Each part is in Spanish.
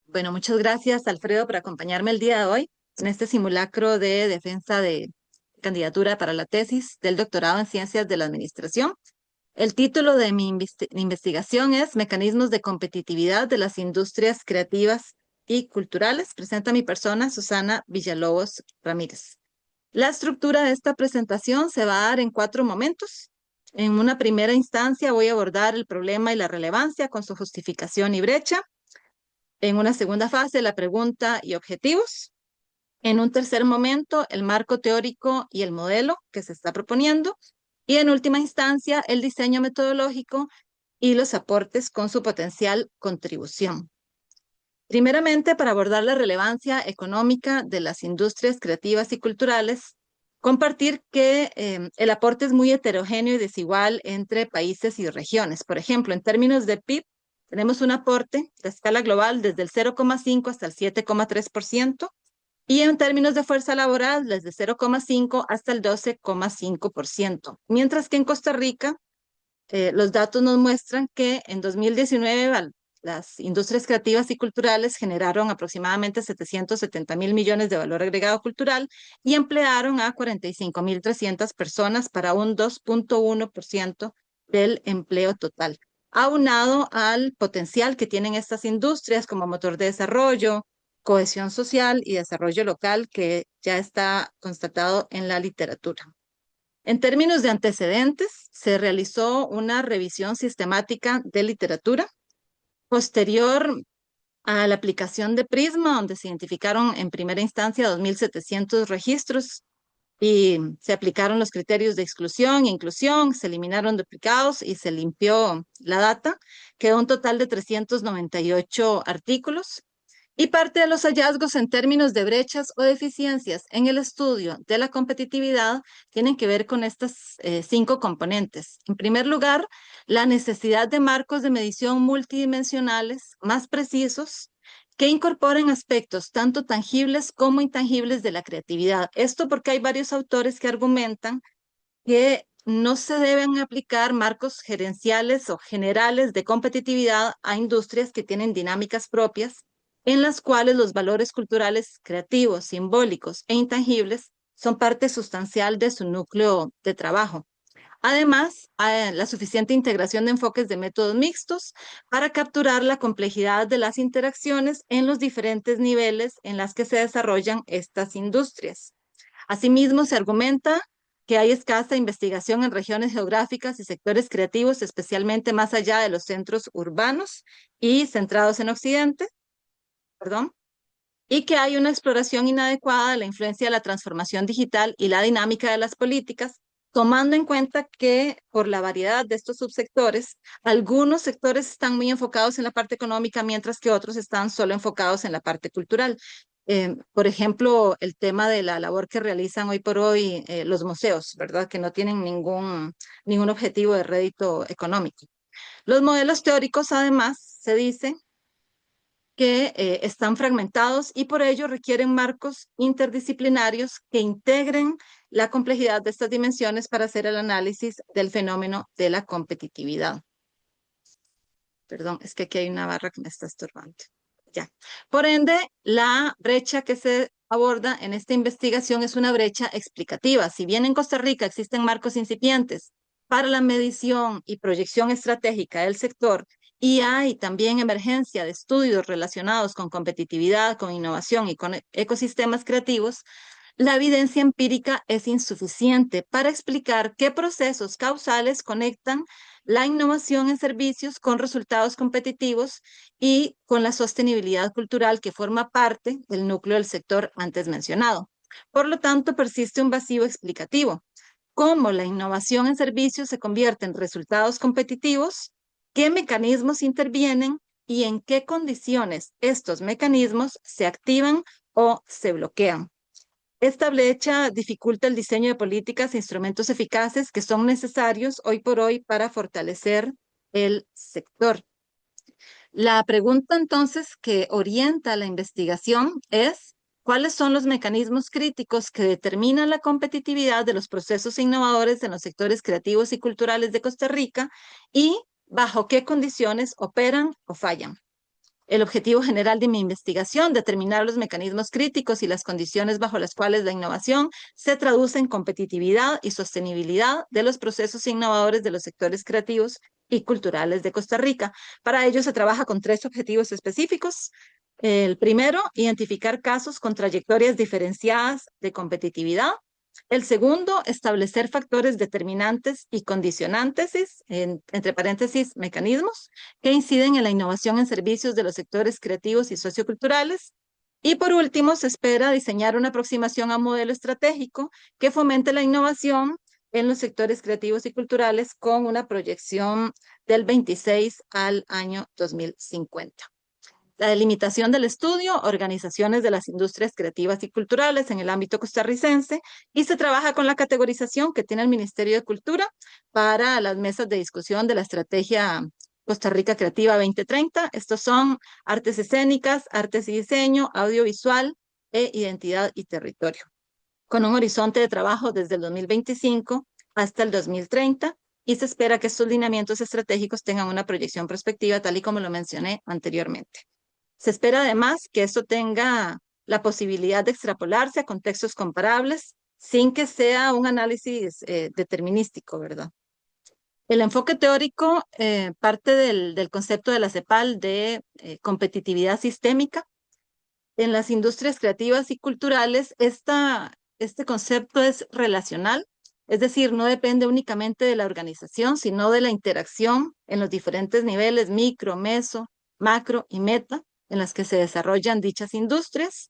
Bueno, muchas gracias, Alfredo, por acompañarme el día de hoy en este simulacro de defensa de candidatura para la tesis del doctorado en Ciencias de la Administración. El título de mi investigación es Mecanismos de competitividad de las industrias creativas y culturales. Presenta mi persona, Susana Villalobos Ramírez. La estructura de esta presentación se va a dar en 4 momentos. En una primera instancia voy a abordar el problema y la relevancia con su justificación y brecha. En una segunda fase, la pregunta y objetivos. En un tercer momento, el marco teórico y el modelo que se está proponiendo. Y en última instancia, el diseño metodológico y los aportes con su potencial contribución. Primeramente, para abordar la relevancia económica de las industrias creativas y culturales, compartir que el aporte es muy heterogéneo y desigual entre países y regiones. Por ejemplo, en términos de PIB, tenemos un aporte de escala global desde el 0,5 hasta el 7,3%, y en términos de fuerza laboral, desde 0,5 hasta el 12,5%. Mientras que en Costa Rica, los datos nos muestran que en 2019 las industrias creativas y culturales generaron aproximadamente 770.000 millones de valor agregado cultural y emplearon a 45.300 personas para un 2,1% del empleo total, aunado al potencial que tienen estas industrias como motor de desarrollo, cohesión social y desarrollo local que ya está constatado en la literatura. En términos de antecedentes, se realizó una revisión sistemática de literatura posterior a la aplicación de Prisma, donde se identificaron en primera instancia 2.700 registros y se aplicaron los criterios de exclusión e inclusión, se eliminaron duplicados y se limpió la data. Quedó un total de 398 artículos. Y parte de los hallazgos en términos de brechas o deficiencias en el estudio de la competitividad tienen que ver con estas 5 componentes. En primer lugar, la necesidad de marcos de medición multidimensionales más precisos que incorporen aspectos tanto tangibles como intangibles de la creatividad. Esto porque hay varios autores que argumentan que no se deben aplicar marcos gerenciales o generales de competitividad a industrias que tienen dinámicas propias, en las cuales los valores culturales creativos, simbólicos e intangibles son parte sustancial de su núcleo de trabajo. Además, la suficiente integración de enfoques de métodos mixtos para capturar la complejidad de las interacciones en los diferentes niveles en las que se desarrollan estas industrias. Asimismo, se argumenta que hay escasa investigación en regiones geográficas y sectores creativos, especialmente más allá de los centros urbanos y centrados en Occidente, perdón, y que hay una exploración inadecuada de la influencia de la transformación digital y la dinámica de las políticas, tomando en cuenta que por la variedad de estos subsectores, algunos sectores están muy enfocados en la parte económica, mientras que otros están solo enfocados en la parte cultural. Por ejemplo, el tema de la labor que realizan hoy por hoy los museos, ¿verdad? Que no tienen ningún objetivo de rédito económico. Los modelos teóricos, además, se dice que están fragmentados y por ello requieren marcos interdisciplinarios que integren la complejidad de estas dimensiones para hacer el análisis del fenómeno de la competitividad. Perdón, es que aquí hay una barra que me está estorbando. Ya. Por ende, la brecha que se aborda en esta investigación es una brecha explicativa. Si bien en Costa Rica existen marcos incipientes para la medición y proyección estratégica del sector, y hay también emergencia de estudios relacionados con competitividad, con innovación y con ecosistemas creativos, la evidencia empírica es insuficiente para explicar qué procesos causales conectan la innovación en servicios con resultados competitivos y con la sostenibilidad cultural que forma parte del núcleo del sector antes mencionado. Por lo tanto, persiste un vacío explicativo. ¿Cómo la innovación en servicios se convierte en resultados competitivos? ¿Qué mecanismos intervienen y en qué condiciones estos mecanismos se activan o se bloquean? Esta brecha dificulta el diseño de políticas e instrumentos eficaces que son necesarios hoy por hoy para fortalecer el sector. La pregunta entonces que orienta la investigación es: ¿cuáles son los mecanismos críticos que determinan la competitividad de los procesos innovadores en los sectores creativos y culturales de Costa Rica y bajo qué condiciones operan o fallan? El objetivo general de mi investigación, determinar los mecanismos críticos y las condiciones bajo las cuales la innovación se traduce en competitividad y sostenibilidad de los procesos innovadores de los sectores creativos y culturales de Costa Rica. Para ello se trabaja con 3 objetivos específicos. El primero, identificar casos con trayectorias diferenciadas de competitividad. El segundo, establecer factores determinantes y condicionantes, entre paréntesis, mecanismos, que inciden en la innovación en servicios de los sectores creativos y socioculturales. Y por último, se espera diseñar una aproximación a un modelo estratégico que fomente la innovación en los sectores creativos y culturales con una proyección del 26 al año 2050. La delimitación del estudio, organizaciones de las industrias creativas y culturales en el ámbito costarricense, y se trabaja con la categorización que tiene el Ministerio de Cultura para las mesas de discusión de la estrategia Costa Rica Creativa 2030. Estos son artes escénicas, artes y diseño, audiovisual e identidad y territorio, con un horizonte de trabajo desde el 2025 hasta el 2030, y se espera que estos lineamientos estratégicos tengan una proyección prospectiva, tal y como lo mencioné anteriormente. Se espera además que esto tenga la posibilidad de extrapolarse a contextos comparables sin que sea un análisis determinístico, ¿verdad? El enfoque teórico parte del concepto de la CEPAL de competitividad sistémica. En las industrias creativas y culturales, este concepto es relacional, es decir, no depende únicamente de la organización, sino de la interacción en los diferentes niveles micro, meso, macro y meta en las que se desarrollan dichas industrias.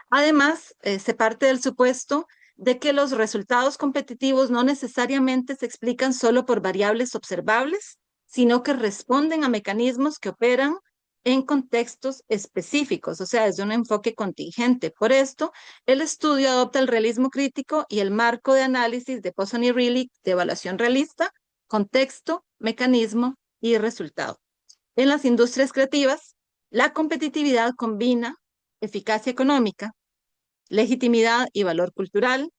Además, se parte del supuesto de que los resultados competitivos no necesariamente se explican solo por variables observables, sino que responden a mecanismos que operan en contextos específicos, o sea, desde un enfoque contingente. Por esto, el estudio adopta el realismo crítico y el marco de análisis de Possony-Riley de evaluación realista, contexto, mecanismo y resultado. En las industrias creativas, la competitividad combina eficacia económica, legitimidad y valor cultural,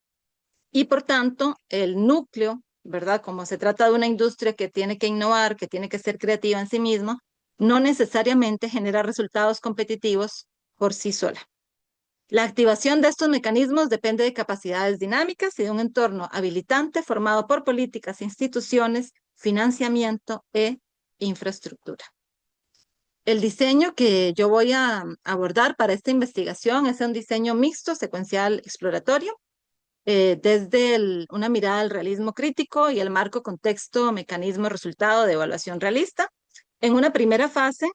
y por tanto el núcleo, ¿verdad? Como se trata de una industria que tiene que innovar, que tiene que ser creativa en sí misma, no necesariamente genera resultados competitivos por sí sola. La activación de estos mecanismos depende de capacidades dinámicas y de un entorno habilitante formado por políticas, instituciones, financiamiento e infraestructura. El diseño que yo voy a abordar para esta investigación es un diseño mixto, secuencial, exploratorio, desde una mirada al realismo crítico y el marco contexto, mecanismo, resultado de evaluación realista. En una primera fase,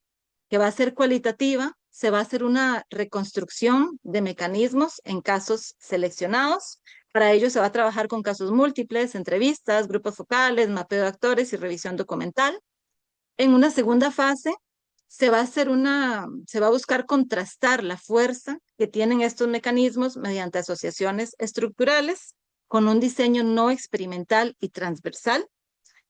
que va a ser cualitativa, se va a hacer una reconstrucción de mecanismos en casos seleccionados. Para ello se va a trabajar con casos múltiples, entrevistas, grupos focales, mapeo de actores y revisión documental. En una segunda fase, se va a buscar contrastar la fuerza que tienen estos mecanismos mediante asociaciones estructurales con un diseño no experimental y transversal.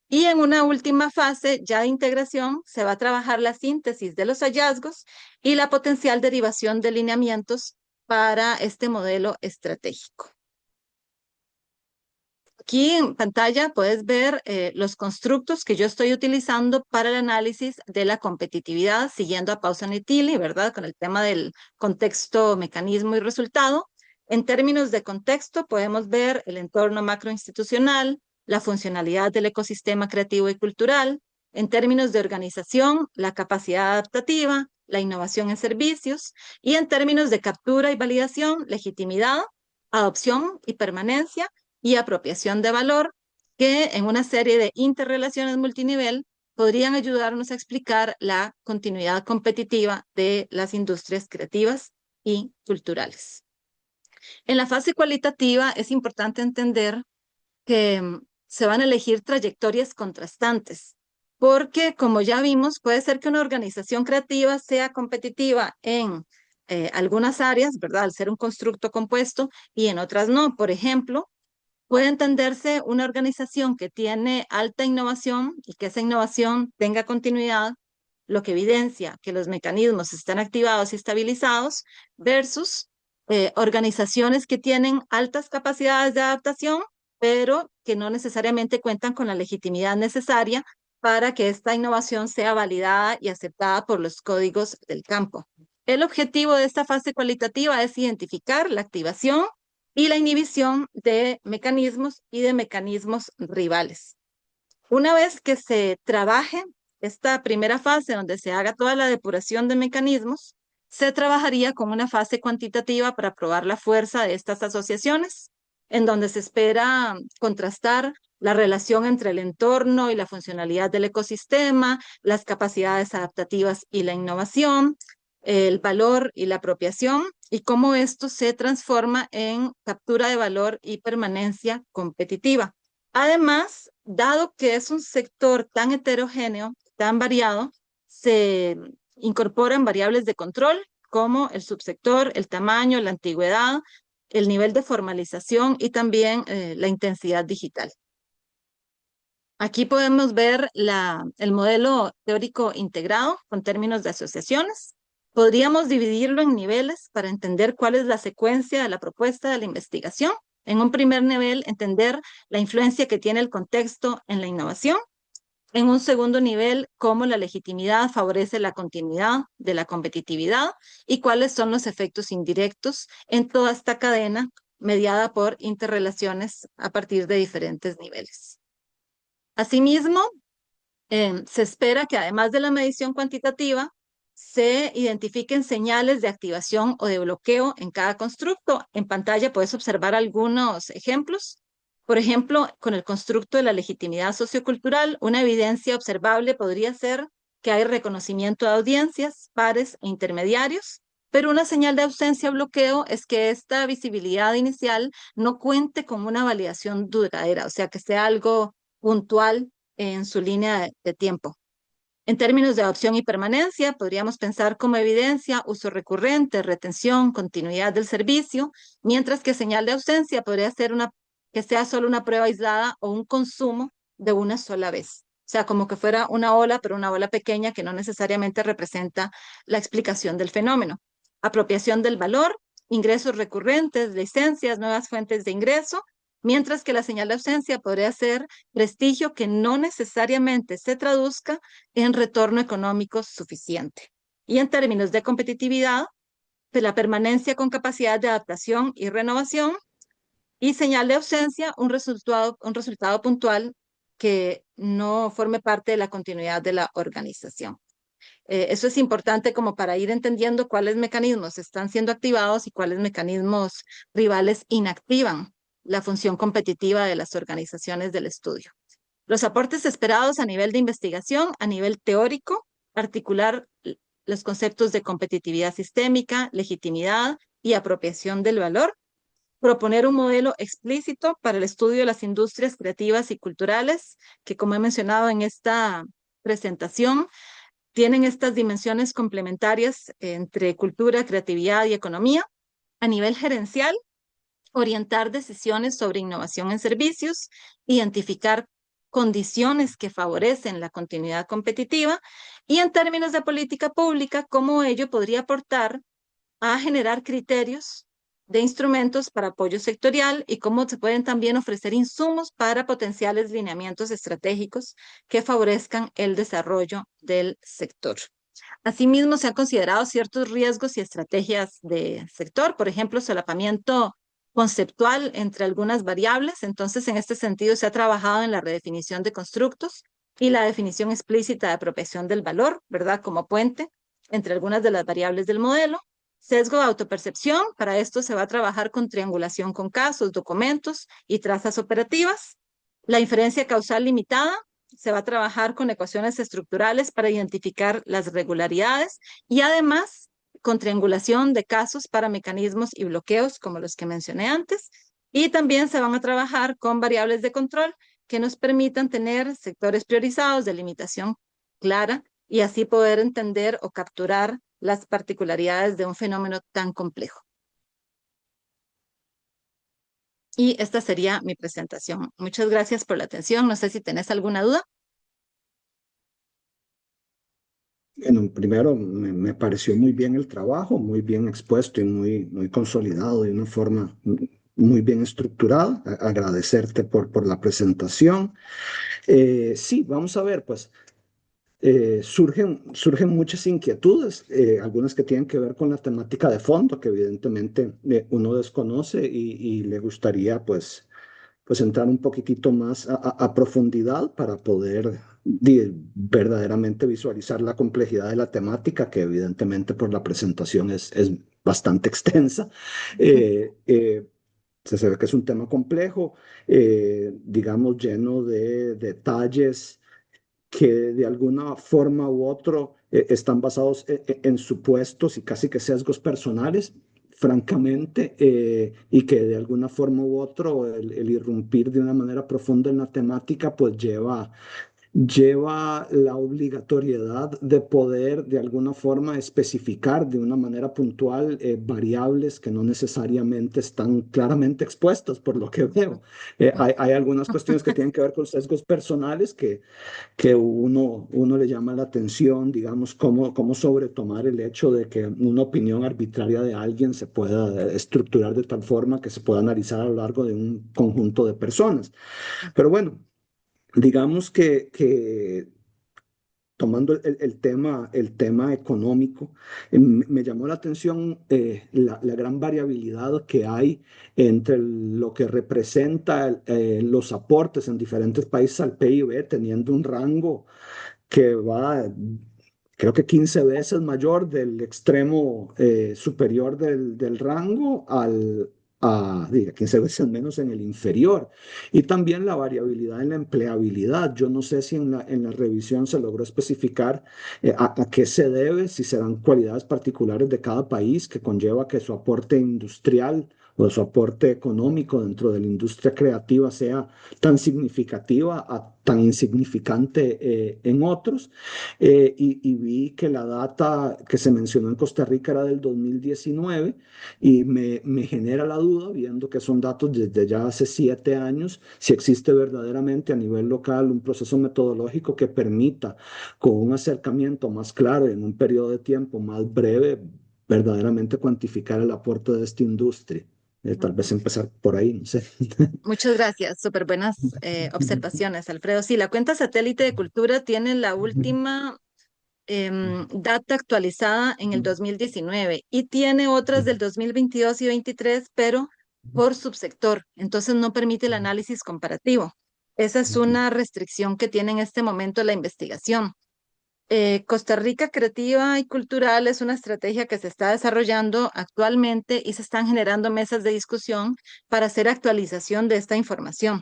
Y en una última fase ya de integración se va a trabajar la síntesis de los hallazgos y la potencial derivación de lineamientos para este modelo estratégico. Aquí en pantalla puedes ver los constructos que yo estoy utilizando para el análisis de la competitividad, siguiendo a Pausanitilli, ¿verdad? Con el tema del contexto, mecanismo y resultado. En términos de contexto, podemos ver el entorno macroinstitucional, la funcionalidad del ecosistema creativo y cultural. En términos de organización, la capacidad adaptativa, la innovación en servicios. Y en términos de captura y validación, legitimidad, adopción y permanencia, y apropiación de valor, que en una serie de interrelaciones multinivel podrían ayudarnos a explicar la continuidad competitiva de las industrias creativas y culturales. En la fase cualitativa es importante entender que se van a elegir trayectorias contrastantes, porque como ya vimos, puede ser que una organización creativa sea competitiva en algunas áreas, ¿verdad? Al ser un constructo compuesto, y en otras no. Por ejemplo, puede entenderse una organización que tiene alta innovación y que esa innovación tenga continuidad, lo que evidencia que los mecanismos están activados y estabilizados, versus organizaciones que tienen altas capacidades de adaptación, pero que no necesariamente cuentan con la legitimidad necesaria para que esta innovación sea validada y aceptada por los códigos del campo. El objetivo de esta fase cualitativa es identificar la activación y la inhibición de mecanismos y de mecanismos rivales. Una vez que se trabaje esta primera fase donde se haga toda la depuración de mecanismos, se trabajaría con una fase cuantitativa para probar la fuerza de estas asociaciones, en donde se espera contrastar la relación entre el entorno y la funcionalidad del ecosistema, las capacidades adaptativas y la innovación, el valor y la apropiación, y cómo esto se transforma en captura de valor y permanencia competitiva. Además, dado que es un sector tan heterogéneo, tan variado, se incorporan variables de control como el subsector, el tamaño, la antigüedad, el nivel de formalización y también la intensidad digital. Aquí podemos ver el modelo teórico integrado con términos de asociaciones. Podríamos dividirlo en niveles para entender cuál es la secuencia de la propuesta de la investigación. En un primer nivel, entender la influencia que tiene el contexto en la innovación. En un segundo nivel, cómo la legitimidad favorece la continuidad de la competitividad y cuáles son los efectos indirectos en toda esta cadena mediada por interrelaciones a partir de diferentes niveles. Asimismo, se espera que además de la medición cuantitativa, se identifiquen señales de activación o de bloqueo en cada constructo. En pantalla puedes observar algunos ejemplos. Por ejemplo, con el constructo de la legitimidad sociocultural, una evidencia observable podría ser que hay reconocimiento de audiencias, pares e intermediarios, pero una señal de ausencia o bloqueo es que esta visibilidad inicial no cuente con una validación duradera, o sea, que sea algo puntual en su línea de tiempo. En términos de adopción y permanencia, podríamos pensar como evidencia uso recurrente, retención, continuidad del servicio, mientras que señal de ausencia podría ser que sea solo una prueba aislada o un consumo de una sola vez. O sea, como que fuera una ola, pero una ola pequeña que no necesariamente representa la explicación del fenómeno. Apropiación del valor, ingresos recurrentes, licencias, nuevas fuentes de ingreso, mientras que la señal de ausencia podría ser prestigio que no necesariamente se traduzca en retorno económico suficiente. Y en términos de competitividad, de la permanencia con capacidad de adaptación y renovación, y señal de ausencia, un resultado puntual que no forme parte de la continuidad de la organización. Eso es importante como para ir entendiendo cuáles mecanismos están siendo activados y cuáles mecanismos rivales inactivan la función competitiva de las organizaciones del estudio. Los aportes esperados a nivel de investigación, a nivel teórico, articular los conceptos de competitividad sistémica, legitimidad y apropiación del valor, proponer un modelo explícito para el estudio de las industrias creativas y culturales, que como he mencionado en esta presentación, tienen estas dimensiones complementarias entre cultura, creatividad y economía. A nivel gerencial, orientar decisiones sobre innovación en servicios, identificar condiciones que favorecen la continuidad competitiva y en términos de política pública, cómo ello podría aportar a generar criterios de instrumentos para apoyo sectorial y cómo se pueden también ofrecer insumos para potenciales lineamientos estratégicos que favorezcan el desarrollo del sector. Asimismo, se han considerado ciertos riesgos y estrategias de sector, por ejemplo, solapamiento conceptual entre algunas variables. Entonces, en este sentido, se ha trabajado en la redefinición de constructos y la definición explícita de apropiación del valor, ¿verdad? Como puente entre algunas de las variables del modelo. Sesgo de autopercepción, para esto se va a trabajar con triangulación con casos, documentos y trazas operativas. La inferencia causal limitada, se va a trabajar con ecuaciones estructurales para identificar las regularidades y además con triangulación de casos para mecanismos y bloqueos como los que mencioné antes. Y también se van a trabajar con variables de control que nos permitan tener sectores priorizados de limitación clara y así poder entender o capturar las particularidades de un fenómeno tan complejo. Y esta sería mi presentación. Muchas gracias por la atención. No sé si tenés alguna duda. Bueno, primero me pareció muy bien el trabajo, muy bien expuesto y muy consolidado de una forma muy bien estructurada. Agradecerte por la presentación. Sí, vamos a ver, pues surgen muchas inquietudes, algunas que tienen que ver con la temática de fondo, que evidentemente uno desconoce y le gustaría pues entrar un poquitito más a profundidad para poder verdaderamente visualizar la complejidad de la temática, que evidentemente por la presentación es bastante extensa. Eh, eh, Se ve que es un tema complejo, digamos, lleno de detalles que de alguna forma u otro están basados en supuestos y casi que sesgos personales, francamente, y que de alguna forma u otro el irrumpir de una manera profunda en la temática pues lleva la obligatoriedad de poder de alguna forma especificar de una manera puntual variables que no necesariamente están claramente expuestas por lo que veo. Hay algunas cuestiones que tienen que ver con sesgos personales que uno le llama la atención, digamos, cómo sobretomar el hecho de que una opinión arbitraria de alguien se pueda estructurar de tal forma que se pueda analizar a lo largo de un conjunto de personas. Pero bueno, digamos que tomando el tema económico, me llamó la atención la gran variabilidad que hay entre lo que representa los aportes en diferentes países al PIB, teniendo un rango que va, creo que 15 veces mayor del extremo superior del rango diga, 15 veces menos en el inferior. Y también la variabilidad en la empleabilidad. Yo no sé si en la revisión se logró especificar a qué se debe, si serán cualidades particulares de cada país que conlleva que su aporte industrial o su aporte económico dentro de la industria creativa sea tan significativa a tan insignificante en otros. Y vi que la data que se mencionó en Costa Rica era del 2019 y me genera la duda, viendo que son datos desde ya hace 7 años, si existe verdaderamente a nivel local un proceso metodológico que permita, con un acercamiento más claro y en un periodo de tiempo más breve, verdaderamente cuantificar el aporte de esta industria. Tal vez empezar por ahí, no sé. Muchas gracias, súper buenas observaciones, Alfredo. Sí, la cuenta satélite de cultura tiene la última data actualizada en el 2019 y tiene otras del 2022 y 23, pero por subsector. Entonces no permite el análisis comparativo. Esa es una restricción que tiene en este momento la investigación. Costa Rica Creativa y Cultural es una estrategia que se está desarrollando actualmente y se están generando mesas de discusión para hacer actualización de esta información.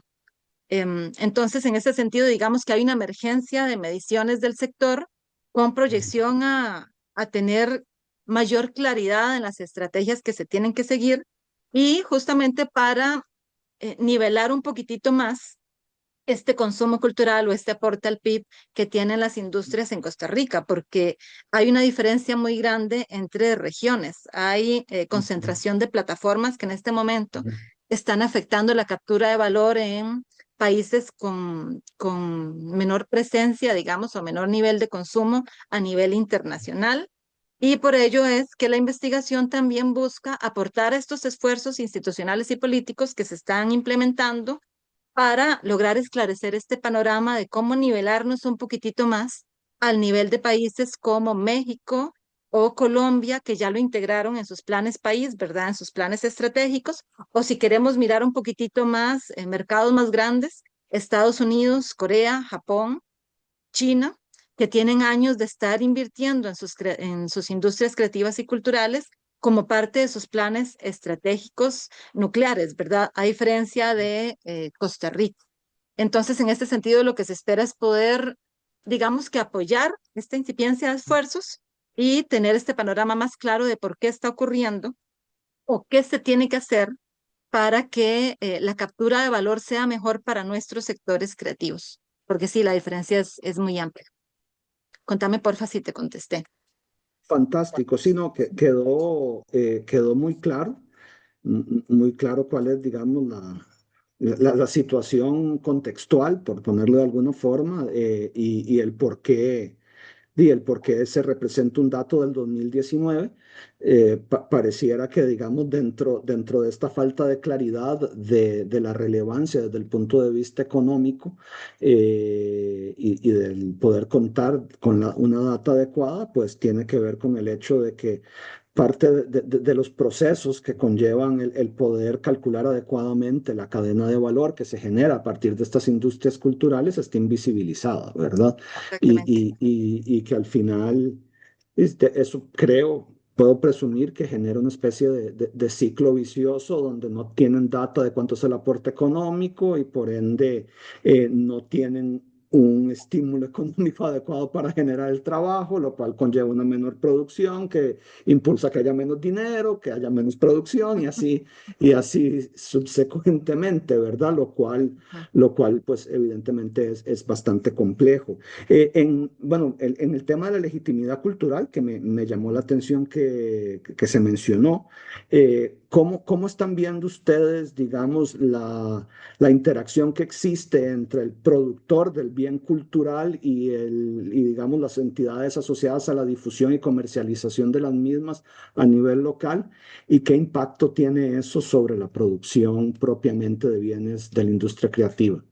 Entonces, en ese sentido, digamos que hay una emergencia de mediciones del sector con proyección a tener mayor claridad en las estrategias que se tienen que seguir y justamente para nivelar un poquitito más este consumo cultural o este aporte al PIB que tienen las industrias en Costa Rica, porque hay una diferencia muy grande entre regiones. Hay concentración de plataformas que en este momento están afectando la captura de valor en países con menor presencia, digamos, o menor nivel de consumo a nivel internacional. Y por ello es que la investigación también busca aportar a estos esfuerzos institucionales y políticos que se están implementando para lograr esclarecer este panorama de cómo nivelarnos un poquitito más al nivel de países como México o Colombia, que ya lo integraron en sus planes país, ¿verdad? En sus planes estratégicos, o si queremos mirar un poquitito más en mercados más grandes, Estados Unidos, Corea, Japón, China, que tienen años de estar invirtiendo en sus industrias creativas y culturales como parte de sus planes estratégicos nucleares, ¿verdad? A diferencia de Costa Rica. Entonces, en este sentido, lo que se espera es poder, digamos que apoyar esta incipiencia de esfuerzos y tener este panorama más claro de por qué está ocurriendo o qué se tiene que hacer para que la captura de valor sea mejor para nuestros sectores creativos. Porque sí, la diferencia es muy amplia. Contame, porfa, si te contesté. Fantástico, sino que quedó muy claro, muy claro cuál es, digamos, la situación contextual, por ponerlo de alguna forma, y el por qué se representa un dato del 2019. pareciera que, digamos, dentro de esta falta de claridad de la relevancia desde el punto de vista económico y del poder contar con una data adecuada, pues tiene que ver con el hecho de que parte de los procesos que conllevan el poder calcular adecuadamente la cadena de valor que se genera a partir de estas industrias culturales está invisibilizada, ¿verdad? Exactamente. Y que al final, eso creo, puedo presumir que genera una especie de ciclo vicioso donde no tienen data de cuánto es el aporte económico y por ende no tienen un estímulo económico adecuado para generar el trabajo, lo cual conlleva una menor producción que impulsa que haya menos dinero, que haya menos producción y así subsecuentemente, ¿verdad? Ujú. Pues evidentemente es bastante complejo. Bueno, en el tema de la legitimidad cultural, que me llamó la atención que se mencionó, ¿cómo están viendo ustedes, digamos, la interacción que existe entre el productor del bien cultural y, digamos, las entidades asociadas a la difusión y comercialización de las mismas a nivel local? ¿Y qué impacto tiene eso sobre la producción propiamente de bienes de la industria creativa?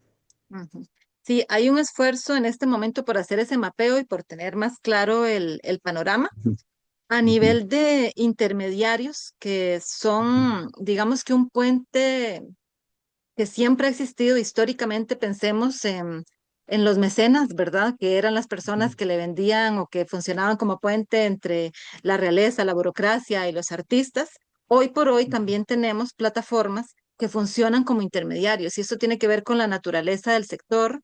Ujú. Sí, hay un esfuerzo en este momento por hacer ese mapeo y por tener más claro el panorama Ujú, a ujú, nivel de intermediarios que son, digamos que un puente que siempre ha existido históricamente. Pensemos en los mecenas, ¿verdad? Que eran las ujú, personas que le vendían o que funcionaban como puente entre la realeza, la burocracia y los artistas. Hoy por hoy también tenemos plataformas que funcionan como intermediarios y esto tiene que ver con la naturaleza del sector,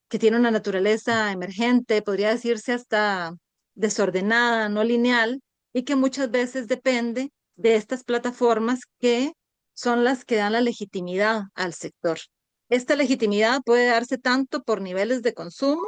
que tiene una naturaleza emergente, podría decirse hasta desordenada, no lineal, y que muchas veces depende de estas plataformas que son las que dan la legitimidad al sector. Esta legitimidad puede darse tanto por niveles de consumo,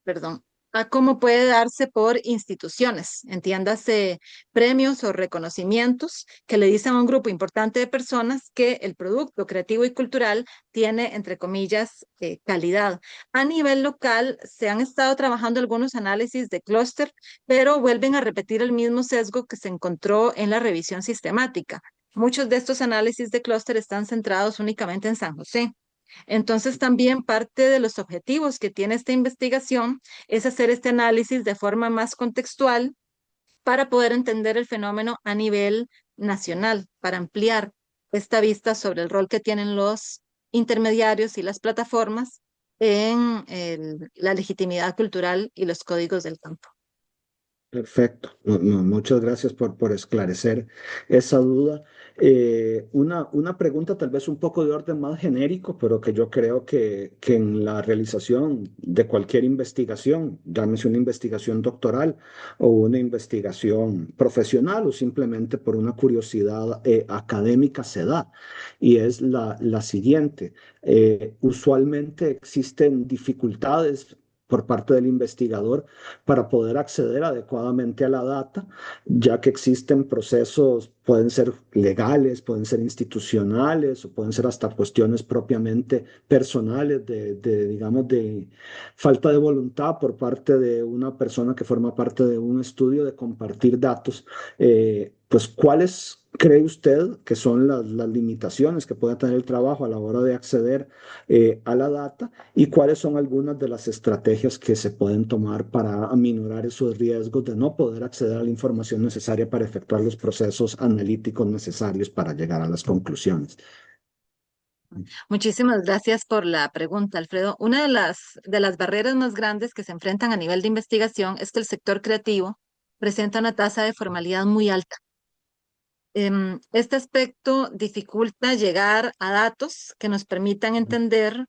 perdón, a cómo puede darse por instituciones, entiéndase premios o reconocimientos que le dicen a un grupo importante de personas que el producto creativo y cultural tiene, entre comillas, calidad. A nivel local se han estado trabajando algunos análisis de clúster, pero vuelven a repetir el mismo sesgo que se encontró en la revisión sistemática. Muchos de estos análisis de clúster están centrados únicamente en San José. Entonces, también parte de los objetivos que tiene esta investigación es hacer este análisis de forma más contextual para poder entender el fenómeno a nivel nacional, para ampliar esta vista sobre el rol que tienen los intermediarios y las plataformas en la legitimidad cultural y los códigos del campo. perfecto. Muchas gracias por esclarecer esa duda. Una pregunta tal vez un poco de orden más genérico, pero que yo creo que en la realización de cualquier investigación, llámese una investigación doctoral o una investigación profesional o simplemente por una curiosidad académica se da, y es la siguiente. Usualmente existen dificultades por parte del investigador para poder acceder adecuadamente a la data, ya que existen procesos, pueden ser legales, pueden ser institucionales o pueden ser hasta cuestiones propiamente personales digamos, de falta de voluntad por parte de una persona que forma parte de un estudio de compartir datos. Pues, ¿cuáles cree usted que son las limitaciones que puede tener el trabajo a la hora de acceder a la data y cuáles son algunas de las estrategias que se pueden tomar para aminorar esos riesgos de no poder acceder a la información necesaria para efectuar los procesos analíticos necesarios para llegar a las conclusiones? Muchísimas gracias por la pregunta, Alfredo. Una de las barreras más grandes que se enfrentan a nivel de investigación es que el sector creativo presenta una tasa de formalidad muy alta. Este aspecto dificulta llegar a datos que nos permitan entender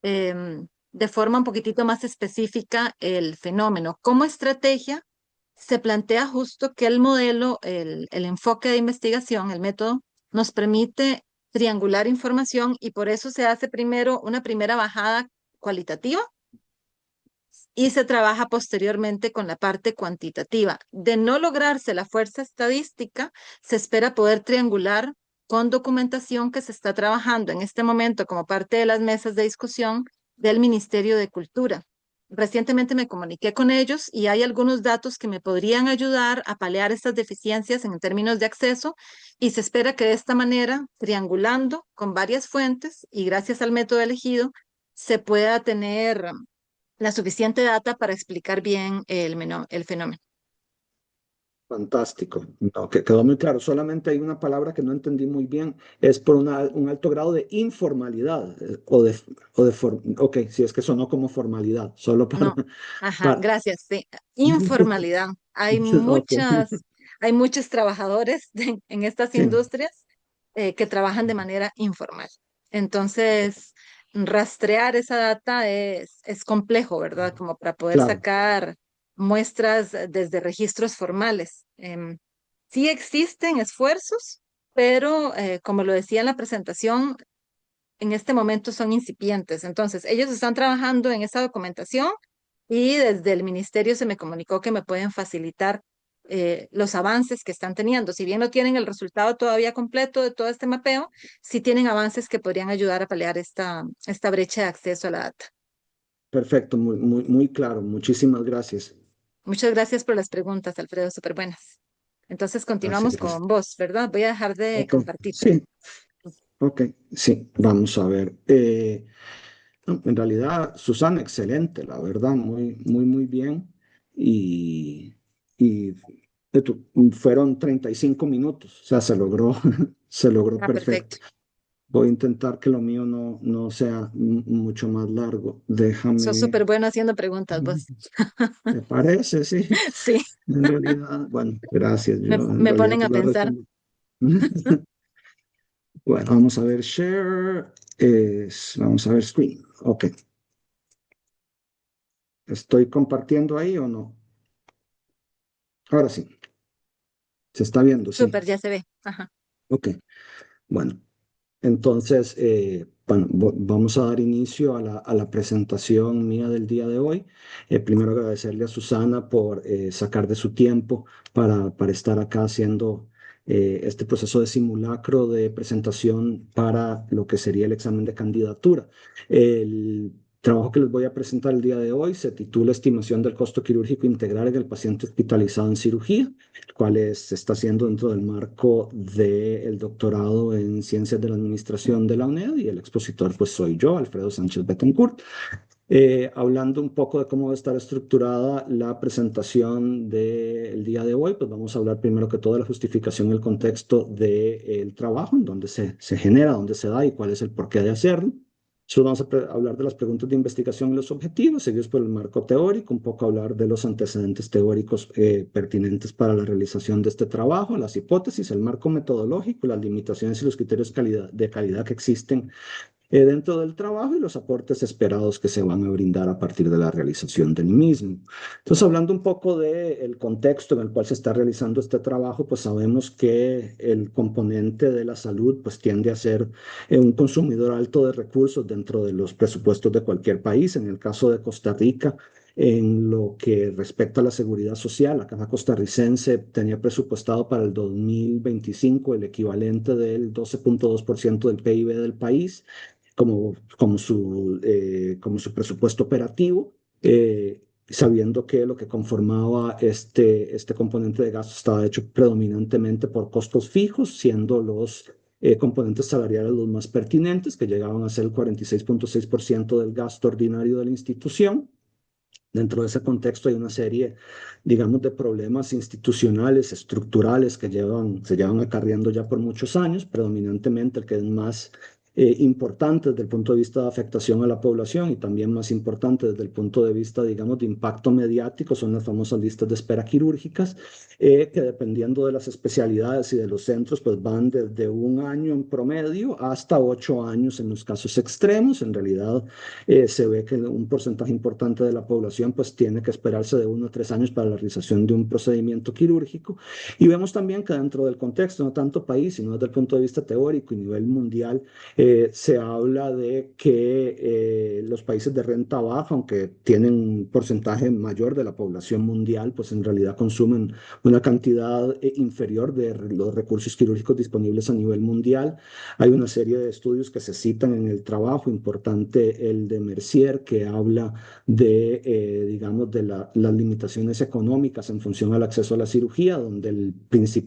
de forma un poquitito más específica el fenómeno. Como estrategia, se plantea justo que el modelo, el enfoque de investigación, el método, nos permite triangular información y por eso se hace primero una primera bajada cualitativa y se trabaja posteriormente con la parte cuantitativa. De no lograrse la fuerza estadística, se espera poder triangular con documentación que se está trabajando en este momento como parte de las mesas de discusión del Ministerio de Cultura. recientemente me comuniqué con ellos y hay algunos datos que me podrían ayudar a paliar estas deficiencias en términos de acceso y se espera que de esta manera, triangulando con varias fuentes y gracias al método elegido, se pueda tener la suficiente data para explicar bien el fenómeno. Fantástico. No, que quedó muy claro. Solamente hay una palabra que no entendí muy bien. Es por un alto grado de informalidad ok, si es que sonó como formalidad, solo para, No, ajá, para. gracias. Sí. Informalidad. Ok, Hay muchos trabajadores en estas sí, industrias que trabajan de manera informal. Entonces, rastrear esa data es complejo, ¿verdad? Como para poder claro. sacar muestras desde registros formales. Sí existen esfuerzos, pero como lo decía en la presentación, en este momento son incipientes. Entonces, ellos están trabajando en esa documentación y desde el ministerio se me comunicó que me pueden facilitar los avances que están teniendo. Si bien no tienen el resultado todavía completo de todo este mapeo, sí tienen avances que podrían ayudar a paliar esta brecha de acceso a la data. Perfecto, muy, muy, muy claro. Muchísimas gracias. Muchas gracias por las preguntas, Alfredo, súper buenas. Entonces, Gracias, continuamos gracias. con vos, ¿verdad? Voy a dejar de Ok, compartir. sí, ok, sí, vamos a ver. No, en realidad, Susana, excelente, la verdad, muy, muy, muy bien. Y, y fueron 35 minutos, o sea, se logró, se logró Ah, perfecto. perfecto. Voy a intentar que lo mío no sea mucho más largo. Sos Déjame, súper bueno haciendo preguntas, vos. ¿me parece? Sí, Sí, en realidad, bueno, gracias, yo en me realidad ponen te a lo pensar. respondo. Bueno, vamos a ver, share, vamos a ver screen. Ok, ¿estoy compartiendo ahí o no? Ahora sí, se está viendo, sí. Súper, ya se ve. Ajá. Ok, bueno, entonces, bueno, vamos a dar inicio a la presentación mía del día de hoy. Primero agradecerle a Susana por sacar de su tiempo para estar acá haciendo este proceso de simulacro de presentación para lo que sería el examen de candidatura. El trabajo que les voy a presentar el día de hoy se titula Estimación del costo quirúrgico integral del paciente hospitalizado en cirugía, el cual se está haciendo dentro del marco del doctorado en Ciencias de la Administración de la UNED y el expositor pues soy yo, Alfredo Sánchez Betancourt. Hablando un poco de cómo va a estar estructurada la presentación del día de hoy, pues vamos a hablar primero que todo de la justificación y el contexto del trabajo, en dónde se genera, dónde se da y cuál es el porqué de hacerlo. Después vamos a hablar de las preguntas de investigación y los objetivos, seguidos por el marco teórico, un poco hablar de los antecedentes teóricos pertinentes para la realización de este trabajo, las hipótesis, el marco metodológico, las limitaciones y los criterios de calidad que existen dentro del trabajo y los aportes esperados que se van a brindar a partir de la realización del mismo. Entonces, hablando un poco del contexto en el cual se está realizando este trabajo, pues sabemos que el componente de la salud pues tiende a ser un consumidor alto de recursos dentro de los presupuestos de cualquier país. En el caso de Costa Rica, en lo que respecta a la seguridad social, la Caja Costarricense tenía presupuestado para el 2025 el equivalente del 12.2% del PIB del país como su presupuesto operativo, sabiendo que lo que conformaba este componente de gasto estaba hecho predominantemente por costos fijos, siendo los componentes salariales los más pertinentes, que llegaban a ser el 46.6% del gasto ordinario de la institución. Dentro de ese contexto hay una serie, digamos, de problemas institucionales, estructurales que se llevan acarreando ya por muchos años, predominantemente el que es más importante desde el punto de vista de afectación a la población y también más importante desde el punto de vista, digamos, de impacto mediático, son las famosas listas de espera quirúrgicas, que dependiendo de las especialidades y de los centros, pues van desde un año en promedio hasta 8 años en los casos extremos. En realidad, se ve que un porcentaje importante de la población pues tiene que esperarse de 1 a 3 años para la realización de un procedimiento quirúrgico. Y vemos también que dentro del contexto, no tanto país, sino desde el punto de vista teórico y nivel mundial, se habla de que los países de renta baja, aunque tienen un porcentaje mayor de la población mundial, pues en realidad consumen una cantidad inferior de los recursos quirúrgicos disponibles a nivel mundial. Hay una serie de estudios que se citan en el trabajo, importante el de Mercier, que habla de, digamos, de las limitaciones económicas en función al acceso a la cirugía, donde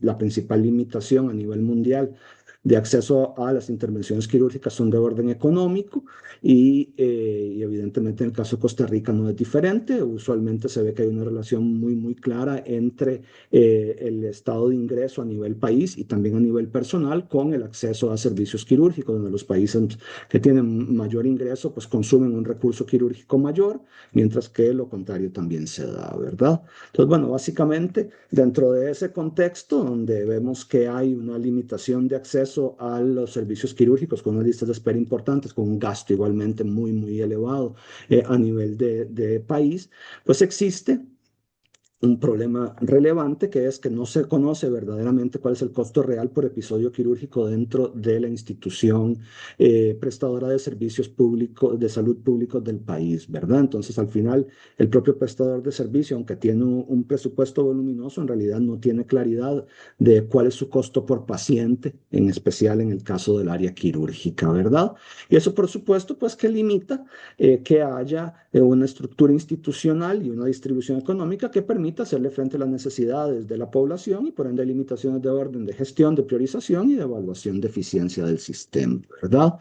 la principal limitación a nivel mundial de acceso a las intervenciones quirúrgicas son de orden económico y evidentemente en el caso de Costa Rica no es diferente. Usualmente se ve que hay una relación muy clara entre el estado de ingreso a nivel país y también a nivel personal con el acceso a servicios quirúrgicos, donde los países que tienen mayor ingreso pues consumen un recurso quirúrgico mayor, mientras que lo contrario también se da, ¿verdad? Entonces, bueno, básicamente dentro de ese contexto donde vemos que hay una limitación de acceso a los servicios quirúrgicos con unas listas de espera importantes, con un gasto igualmente muy elevado a nivel de país, pues existe un problema relevante que es que no se conoce verdaderamente cuál es el costo real por episodio quirúrgico dentro de la institución prestadora de servicios públicos, de salud públicos del país, ¿verdad? Entonces, al final, el propio prestador de servicio, aunque tiene un presupuesto voluminoso, en realidad no tiene claridad de cuál es su costo por paciente, en especial en el caso del área quirúrgica, ¿verdad? Y eso, por supuesto, pues que limita que haya una estructura institucional y una distribución económica que permita hacerle frente a las necesidades de la población y por ende limitaciones de orden de gestión, de priorización y de evaluación de eficiencia del sistema, ¿verdad?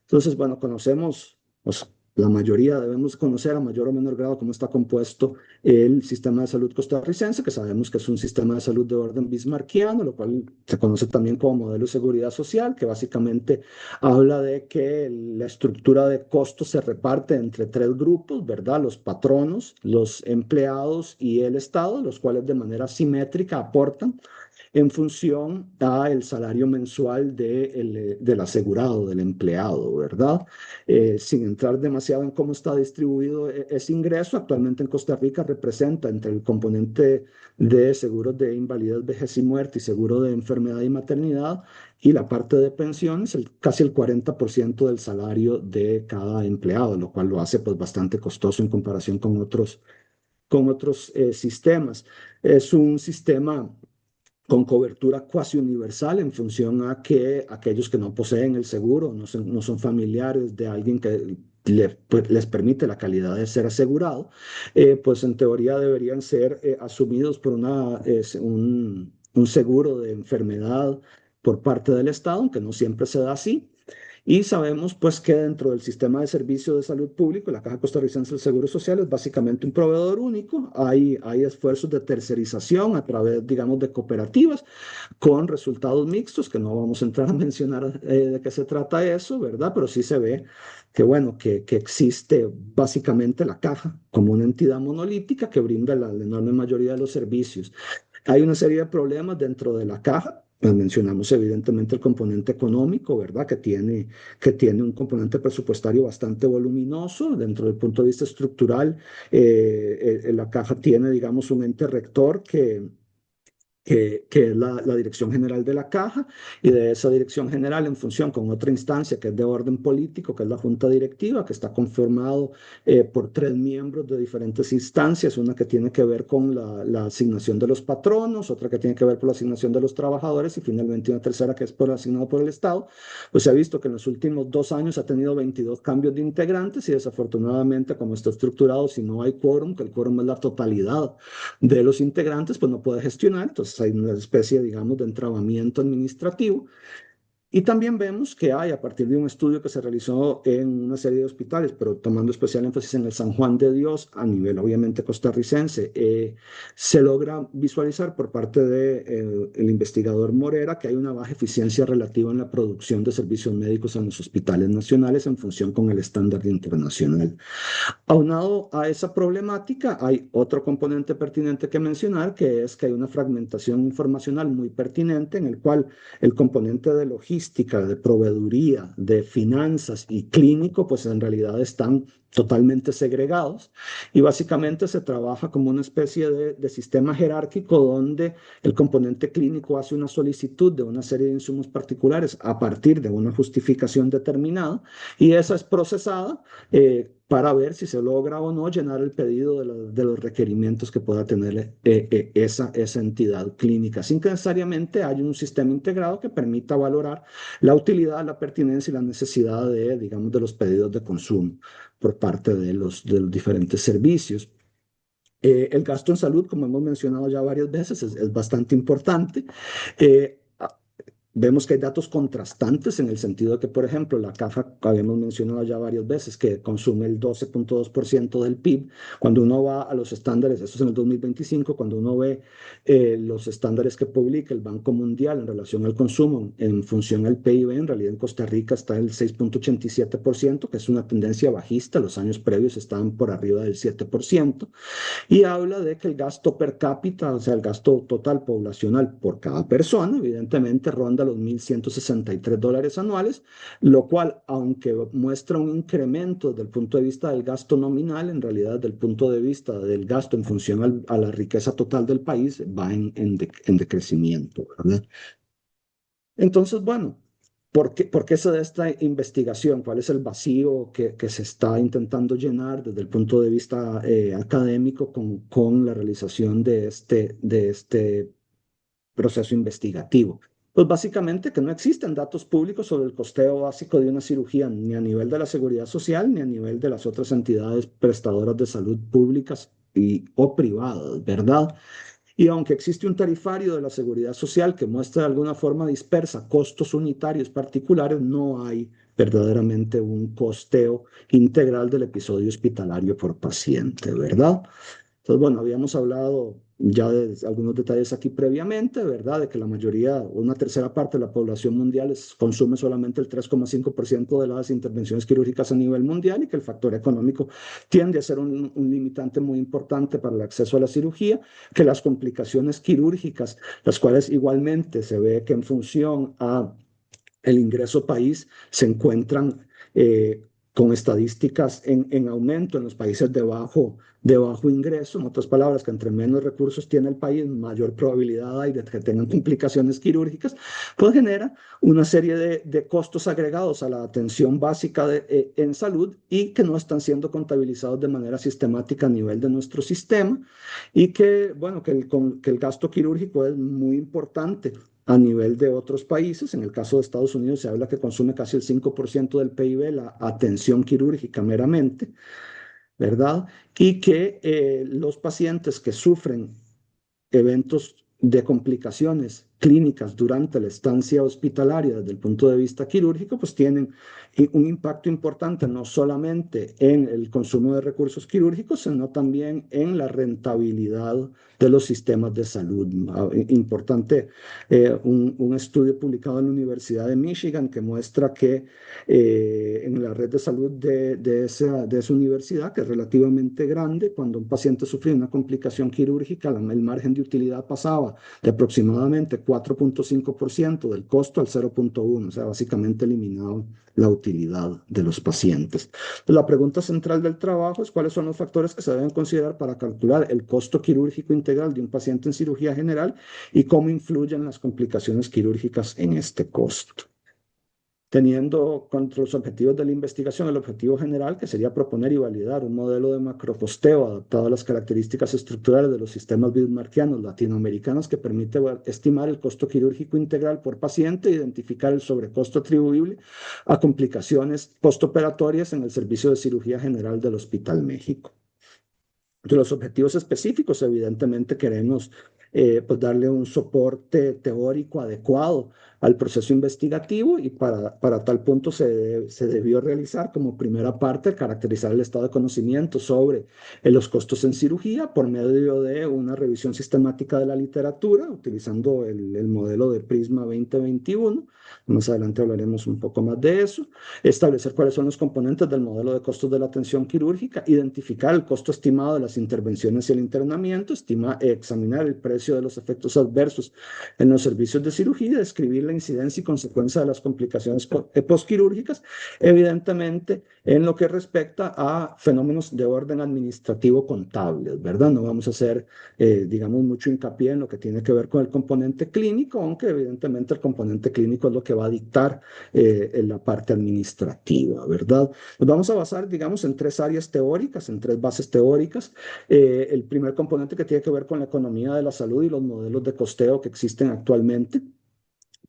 Entonces, bueno, conocemos, pues, la mayoría debemos conocer a mayor o menor grado cómo está compuesto el sistema de salud costarricense, que sabemos que es un sistema de salud de orden bismarckiano, lo cual se conoce también como modelo de seguridad social, que básicamente habla de que la estructura de costos se reparte entre tres grupos, ¿verdad? Los patronos, los empleados y el Estado, los cuales de manera simétrica aportan en función al salario mensual del asegurado, del empleado, ¿verdad? Sin entrar demasiado en cómo está distribuido ese ingreso, actualmente en Costa Rica representa entre el componente de seguros de invalidez, vejez y muerte y seguro de enfermedad y maternidad y la parte de pensiones, casi el 40% del salario de cada empleado, lo cual lo hace pues bastante costoso en comparación con otros sistemas. Es un sistema con cobertura cuasi universal en función a que aquellos que no poseen el seguro, no son familiares de alguien que pues, les permite la calidad de ser asegurado, pues en teoría deberían ser asumidos por un seguro de enfermedad por parte del Estado, aunque no siempre se da así. Y sabemos pues que dentro del sistema de servicio de salud público, la Caja Costarricense del Seguro Social es básicamente un proveedor único. Hay esfuerzos de tercerización a través, digamos, de cooperativas con resultados mixtos, que no vamos a entrar a mencionar de qué se trata eso, ¿verdad? Pero sí se ve que, bueno, que existe básicamente la Caja como una entidad monolítica que brinda la enorme mayoría de los servicios. Hay una serie de problemas dentro de la Caja. Pues mencionamos evidentemente el componente económico, ¿verdad? Que tiene un componente presupuestario bastante voluminoso. Dentro del punto de vista estructural, la caja tiene, digamos, un ente rector que es la Dirección General de la Caja, y de esa Dirección General en función con otra instancia que es de orden político, que es la Junta Directiva, que está conformado por tres miembros de diferentes instancias, una que tiene que ver con la asignación de los patronos, otra que tiene que ver con la asignación de los trabajadores y finalmente una tercera que es asignado por el Estado. Pues se ha visto que en los últimos 2 años ha tenido 22 cambios de integrantes y desafortunadamente como está estructurado, si no hay quórum, que el quórum es la totalidad de los integrantes, pues no puede gestionar. Entonces hay una especie, digamos, de entrabamiento administrativo. Y también vemos que hay, a partir de un estudio que se realizó en una serie de hospitales, pero tomando especial énfasis en el San Juan de Dios, a nivel obviamente costarricense, se logra visualizar por parte del investigador Morera que hay una baja eficiencia relativa en la producción de servicios médicos en los hospitales nacionales en función con el estándar internacional. Aunado a esa problemática, hay otro componente pertinente que mencionar, que es que hay una fragmentación informacional muy pertinente en el cual el componente de logística logística, de proveeduría, de finanzas y clínico, pues en realidad están totalmente segregados y básicamente se trabaja como una especie de sistema jerárquico donde el componente clínico hace una solicitud de una serie de insumos particulares a partir de una justificación determinada y esa es procesada para ver si se logra o no llenar el pedido de los requerimientos que pueda tener esa entidad clínica, sin que necesariamente haya un sistema integrado que permita valorar la utilidad, la pertinencia y la necesidad de, digamos, de los pedidos de consumo por parte de los diferentes servicios. El gasto en salud, como hemos mencionado ya varias veces, es bastante importante. Eh, Vemos que hay datos contrastantes en el sentido de que, por ejemplo, la CAFA, habíamos mencionado ya varias veces, que consume el 12.2% del PIB. Cuando uno va a los estándares, esto es en el 2025, cuando uno ve los estándares que publica el Banco Mundial en relación al consumo en función al PIB, en realidad en Costa Rica está el 6.87%, que es una tendencia bajista. Los años previos estaban por arriba del 7%. Y habla de que el gasto per cápita, o sea, el gasto total poblacional por cada persona, evidentemente ronda los $1,163 anuales, lo cual, aunque muestra un incremento desde el punto de vista del gasto nominal, en realidad desde el punto de vista del gasto en función a la riqueza total del país, va en decrecimiento, ¿verdad? Entonces, bueno, por qué se da esta investigación? ¿Cuál es el vacío que se está intentando llenar desde el punto de vista académico con la realización de este proceso investigativo? Pues básicamente que no existen datos públicos sobre el costeo básico de una cirugía, ni a nivel de la seguridad social, ni a nivel de las otras entidades prestadoras de salud públicas o privadas, ¿verdad? Y aunque existe un tarifario de la seguridad social que muestra de alguna forma dispersa costos unitarios particulares, no hay verdaderamente un costeo integral del episodio hospitalario por paciente, ¿verdad? Entonces, bueno, habíamos hablado ya de algunos detalles aquí previamente, ¿verdad? De que la mayoría, una tercera parte de la población mundial consume solamente el 3,5% de las intervenciones quirúrgicas a nivel mundial y que el factor económico tiende a ser un limitante muy importante para el acceso a la cirugía, que las complicaciones quirúrgicas, las cuales igualmente se ve que en función a el ingreso país se encuentran con estadísticas en aumento en los países de bajo ingreso. En otras palabras, que entre menos recursos tiene el país, mayor probabilidad hay de que tengan complicaciones quirúrgicas, pues genera una serie de costos agregados a la atención básica en salud y que no están siendo contabilizados de manera sistemática a nivel de nuestro sistema y que, bueno, que el gasto quirúrgico es muy importante a nivel de otros países. En el caso de Estados Unidos se habla que consume casi el 5% del PIB la atención quirúrgica meramente, ¿verdad? Y que los pacientes que sufren eventos de complicaciones clínicas durante la estancia hospitalaria desde el punto de vista quirúrgico, pues tienen un impacto importante no solamente en el consumo de recursos quirúrgicos, sino también en la rentabilidad de los sistemas de salud. Importante, un estudio publicado en la Universidad de Michigan que muestra que en la red de salud de esa universidad, que es relativamente grande, cuando un paciente sufría una complicación quirúrgica, el margen de utilidad pasaba de aproximadamente 4.5% del costo al 0.1%, o sea, básicamente eliminado la utilidad de los pacientes. Entonces, la pregunta central del trabajo es cuáles son los factores que se deben considerar para calcular el costo quirúrgico integral de un paciente en cirugía general y cómo influyen las complicaciones quirúrgicas en este costo. Teniendo contra los objetivos de la investigación el objetivo general, que sería proponer y validar un modelo de macrocosteo adaptado a las características estructurales de los sistemas bismarckianos latinoamericanos que permite estimar el costo quirúrgico integral por paciente e identificar el sobrecosto atribuible a complicaciones postoperatorias en el servicio de cirugía general del Hospital México. De los objetivos específicos, evidentemente queremos pues darle un soporte teórico adecuado al proceso investigativo y para tal punto se debió realizar como primera parte caracterizar el estado de conocimiento sobre los costos en cirugía por medio de una revisión sistemática de la literatura utilizando el modelo de Prisma 2021. Más adelante hablaremos un poco más de eso. Establecer cuáles son los componentes del modelo de costos de la atención quirúrgica, identificar el costo estimado de las intervenciones y el internamiento, examinar el precio aprecio de los efectos adversos en los servicios de cirugía, describir la incidencia y consecuencia de las complicaciones postquirúrgicas, evidentemente en lo que respecta a fenómenos de orden administrativo contables, ¿verdad? No vamos a hacer, digamos, mucho hincapié en lo que tiene que ver con el componente clínico, aunque evidentemente el componente clínico es lo que va a dictar en la parte administrativa, ¿verdad? Nos vamos a basar, digamos, en tres áreas teóricas, en tres bases teóricas. El primer componente que tiene que ver con la economía de la salud y los modelos de costeo que existen actualmente,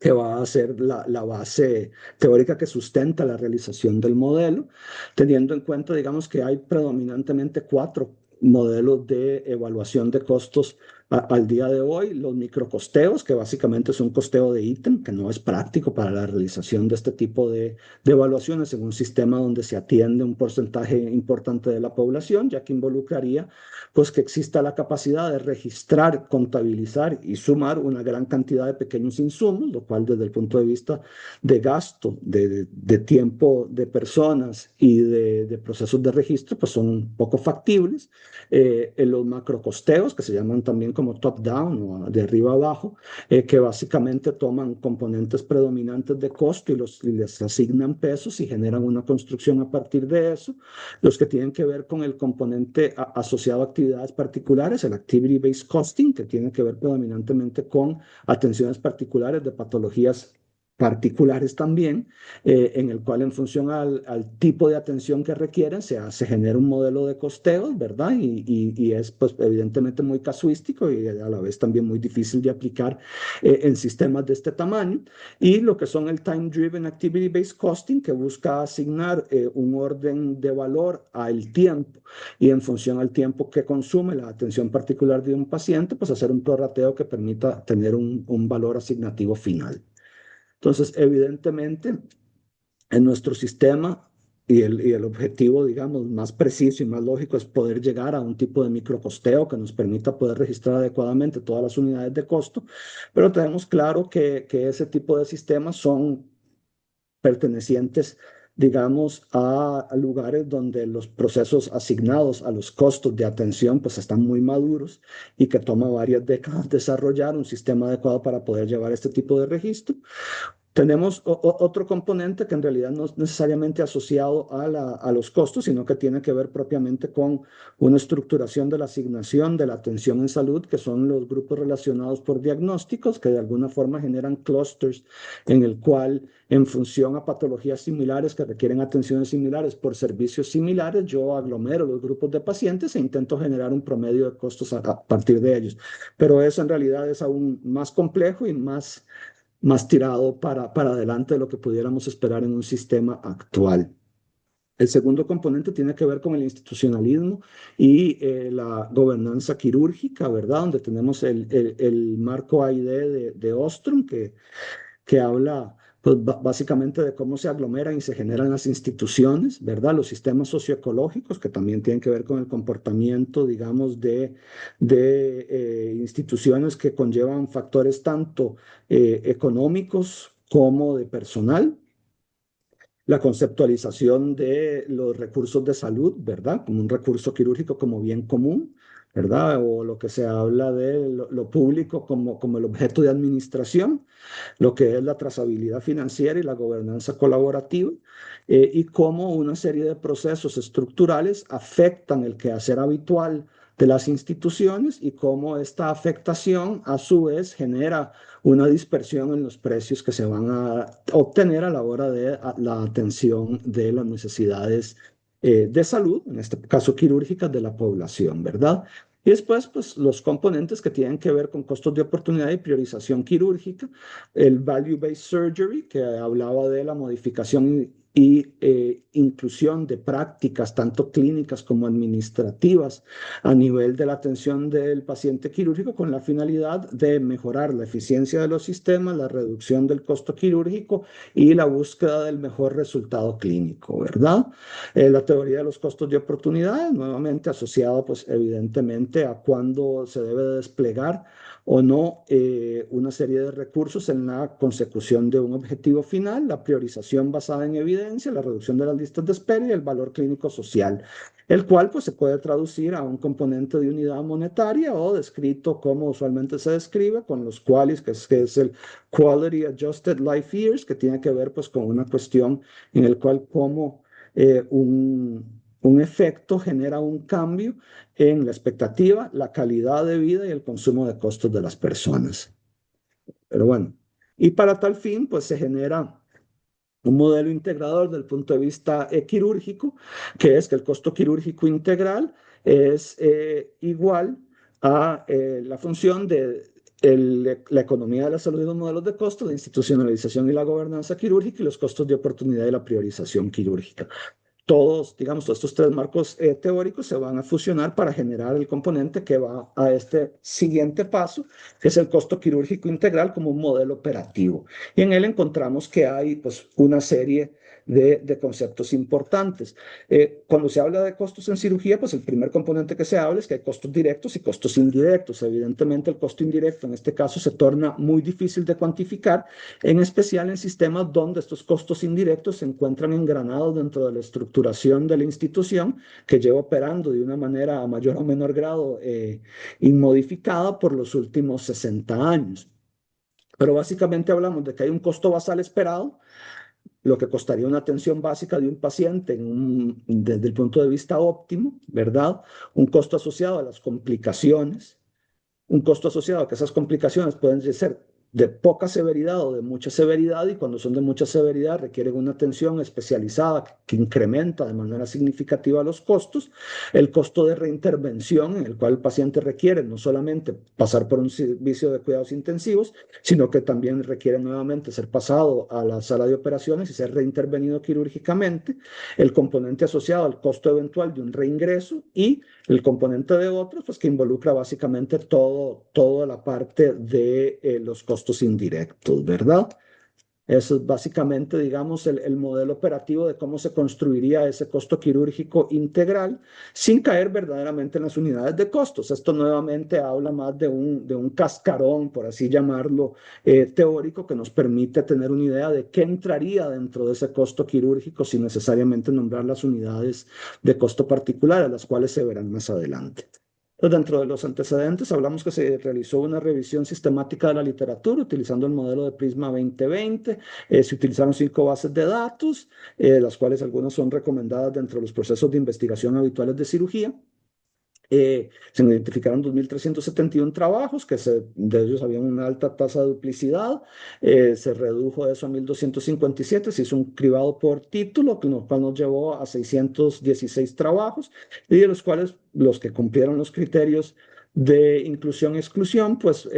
que va a ser la base teórica que sustenta la realización del modelo, teniendo en cuenta, digamos, que hay predominantemente cuatro modelos de evaluación de costos al día de hoy. Los microcosteos, que básicamente es un costeo de ítem, que no es práctico para la realización de este tipo de evaluaciones en un sistema donde se atiende un porcentaje importante de la población, ya que involucraría pues que exista la capacidad de registrar, contabilizar y sumar una gran cantidad de pequeños insumos, lo cual desde el punto de vista de gasto, de tiempo de personas y de procesos de registro, pues son poco factibles. En los macrocosteos, que se llaman también como top-down o de arriba abajo, que básicamente toman componentes predominantes de costo y les asignan pesos y generan una construcción a partir de eso. Los que tienen que ver con el componente asociado a actividades particulares, el activity-based costing, que tiene que ver predominantemente con atenciones particulares de patologías particulares también, en el cual en función al tipo de atención que requieren se genera un modelo de costeos, ¿verdad? Y es pues evidentemente muy casuístico y a la vez también muy difícil de aplicar en sistemas de este tamaño. Y lo que son el Time-Driven Activity-Based Costing, que busca asignar un orden de valor al tiempo y en función al tiempo que consume la atención particular de un paciente, pues hacer un prorrateo que permita tener un valor asignativo final. Entonces, evidentemente, en nuestro sistema y el objetivo, digamos, más preciso y más lógico es poder llegar a un tipo de microcosteo que nos permita poder registrar adecuadamente todas las unidades de costo, pero tenemos claro que ese tipo de sistemas son pertenecientes, digamos, a lugares donde los procesos asignados a los costos de atención pues están muy maduros y que toma varias décadas desarrollar un sistema adecuado para poder llevar este tipo de registro. Tenemos otro componente que en realidad no es necesariamente asociado a los costos, sino que tiene que ver propiamente con una estructuración de la asignación de la atención en salud, que son los grupos relacionados por diagnósticos, que de alguna forma generan clusters en el cual, en función a patologías similares que requieren atenciones similares por servicios similares, yo aglomero los grupos de pacientes e intento generar un promedio de costos a partir de ellos. Pero eso en realidad es aún más complejo y más tirado para adelante de lo que pudiéramos esperar en un sistema actual. El segundo componente tiene que ver con el institucionalismo y la gobernanza quirúrgica, ¿verdad? Donde tenemos el marco AID de Ostrom, que habla pues, básicamente de cómo se aglomeran y se generan las instituciones, ¿verdad? Los sistemas socioecológicos, que también tienen que ver con el comportamiento, digamos, de instituciones que conllevan factores tanto económicos como de personal. La conceptualización de los recursos de salud, ¿verdad? Como un recurso quirúrgico como bien común, ¿verdad? O lo que se habla de lo público como el objeto de administración, lo que es la trazabilidad financiera y la gobernanza colaborativa, y cómo una serie de procesos estructurales afectan el quehacer habitual de las instituciones y cómo esta afectación a su vez genera una dispersión en los precios que se van a obtener a la hora de la atención de las necesidades de salud, en este caso quirúrgicas de la población, ¿verdad? Y después, pues los componentes que tienen que ver con costos de oportunidad y priorización quirúrgica, el value-based surgery, que hablaba de la modificación y inclusión de prácticas, tanto clínicas como administrativas, a nivel de la atención del paciente quirúrgico, con la finalidad de mejorar la eficiencia de los sistemas, la reducción del costo quirúrgico y la búsqueda del mejor resultado clínico, ¿verdad? La teoría de los costos de oportunidad, nuevamente asociada, pues evidentemente, a cuándo se debe desplegar o no una serie de recursos en la consecución de un objetivo final, la priorización basada en evidencia, la reducción de las listas de espera y el valor clínico social, el cual pues se puede traducir a un componente de unidad monetaria o descrito como usualmente se describe con los cuales, que es el Quality Adjusted Life Years, que tiene que ver pues con una cuestión en el cual como un efecto genera un cambio en la expectativa, la calidad de vida y el consumo de costos de las personas. Pero bueno, y para tal fin, pues se genera un modelo integrador desde el punto de vista quirúrgico, que es que el costo quirúrgico integral es igual a la función de la economía de la salud y los modelos de costo, la institucionalización y la gobernanza quirúrgica y los costos de oportunidad y la priorización quirúrgica. Todos, digamos, todos estos tres marcos teóricos se van a fusionar para generar el componente que va a este siguiente paso, que es el costo quirúrgico integral como un modelo operativo. Y en él encontramos que hay pues, una serie de conceptos importantes. Cuando se habla de costos en cirugía, pues el primer componente que se habla es que hay costos directos y costos indirectos. Evidentemente, el costo indirecto en este caso se torna muy difícil de cuantificar, en especial en sistemas donde estos costos indirectos se encuentran engranados dentro de la estructuración de la institución que lleva operando de una manera a mayor o menor grado inmodificada por los últimos 60 años. Pero básicamente hablamos de que hay un costo basal esperado, lo que costaría una atención básica de un paciente desde el punto de vista óptimo, ¿verdad? Un costo asociado a las complicaciones, un costo asociado a que esas complicaciones pueden ser de poca severidad o de mucha severidad, y cuando son de mucha severidad requieren una atención especializada que incrementa de manera significativa los costos, el costo de reintervención en el cual el paciente requiere no solamente pasar por un servicio de cuidados intensivos, sino que también requiere nuevamente ser pasado a la sala de operaciones y ser reintervenido quirúrgicamente, el componente asociado al costo eventual de un reingreso y el componente de otros, pues que involucra básicamente toda la parte de los costos indirectos, ¿verdad? Eso es básicamente, digamos, el modelo operativo de cómo se construiría ese costo quirúrgico integral sin caer verdaderamente en las unidades de costos. Esto nuevamente habla más de un cascarón, por así llamarlo, teórico que nos permite tener una idea de qué entraría dentro de ese costo quirúrgico sin necesariamente nombrar las unidades de costo particulares, las cuales se verán más adelante. Dentro de los antecedentes, hablamos que se realizó una revisión sistemática de la literatura utilizando el modelo de Prisma 2020. Se utilizaron 5 bases de datos, las cuales algunas son recomendadas dentro de los procesos de investigación habituales de cirugía. Se identificaron 2.371 trabajos, de ellos había una alta tasa de duplicidad. Se redujo eso a 1.257, se hizo un cribado por título, lo cual nos llevó a 616 trabajos, y de los cuales los que cumplieron los criterios de inclusión-exclusión, pues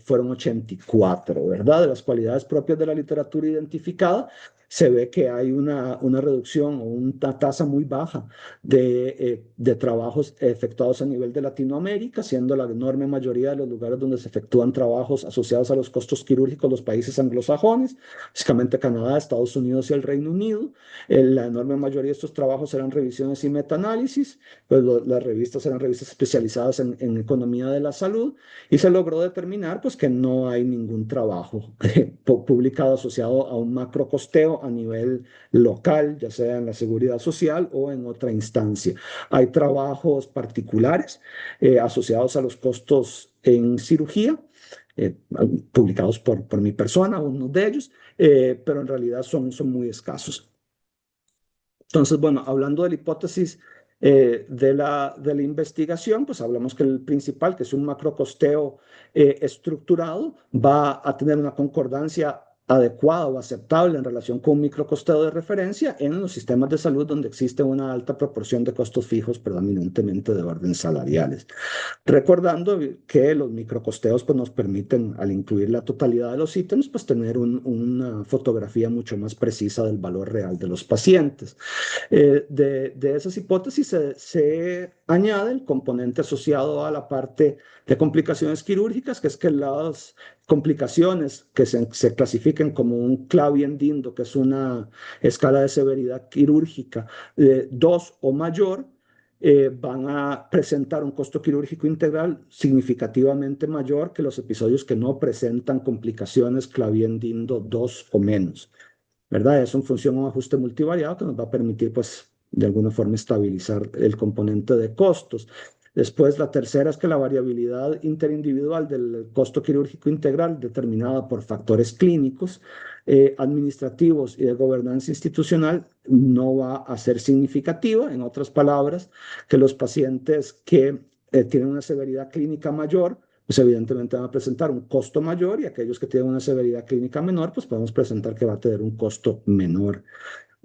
fueron 84, ¿verdad? De las cualidades propias de la literatura identificada, se ve que hay una reducción o una tasa muy baja de trabajos efectuados a nivel de Latinoamérica, siendo la enorme mayoría de los lugares donde se efectúan trabajos asociados a los costos quirúrgicos los países anglosajones, básicamente Canadá, Estados Unidos y el Reino Unido. La enorme mayoría de estos trabajos eran revisiones y metaanálisis, pues las revistas eran revistas especializadas en economía de la salud, y se logró determinar pues que no hay ningún trabajo publicado asociado a un macro costeo a nivel local, ya sea en la seguridad social o en otra instancia. Hay trabajos particulares asociados a los costos en cirugía, eh, publicados por mi persona, uno de ellos, pero en realidad son muy escasos. Entonces, bueno, hablando de la hipótesis de la investigación, pues hablamos que el principal, que es un macrocosteo estructurado, va a tener una concordancia adecuada o aceptable en relación con un microcosteo de referencia en los sistemas de salud donde existe una alta proporción de costos fijos, predominantemente de orden salariales. Recordando que los microcosteos pues, nos permiten, al incluir la totalidad de los ítems, pues tener una fotografía mucho más precisa del valor real de los pacientes. De esas hipótesis se añade el componente asociado a la parte de complicaciones quirúrgicas, que es que las complicaciones que se clasifiquen como un Clavien-Dindo, que es una escala de severidad quirúrgica de 2 o mayor, van a presentar un costo quirúrgico integral significativamente mayor que los episodios que no presentan complicaciones Clavien-Dindo 2 o menos, ¿verdad? Es en función de un ajuste multivariado que nos va a permitir, pues, de alguna forma estabilizar el componente de costos. Después, la tercera es que la variabilidad interindividual del costo quirúrgico integral, determinada por factores clínicos, administrativos y de gobernanza institucional, no va a ser significativa. En otras palabras, que los pacientes que tienen una severidad clínica mayor, pues evidentemente van a presentar un costo mayor, y aquellos que tienen una severidad clínica menor, pues podemos presentar que va a tener un costo menor.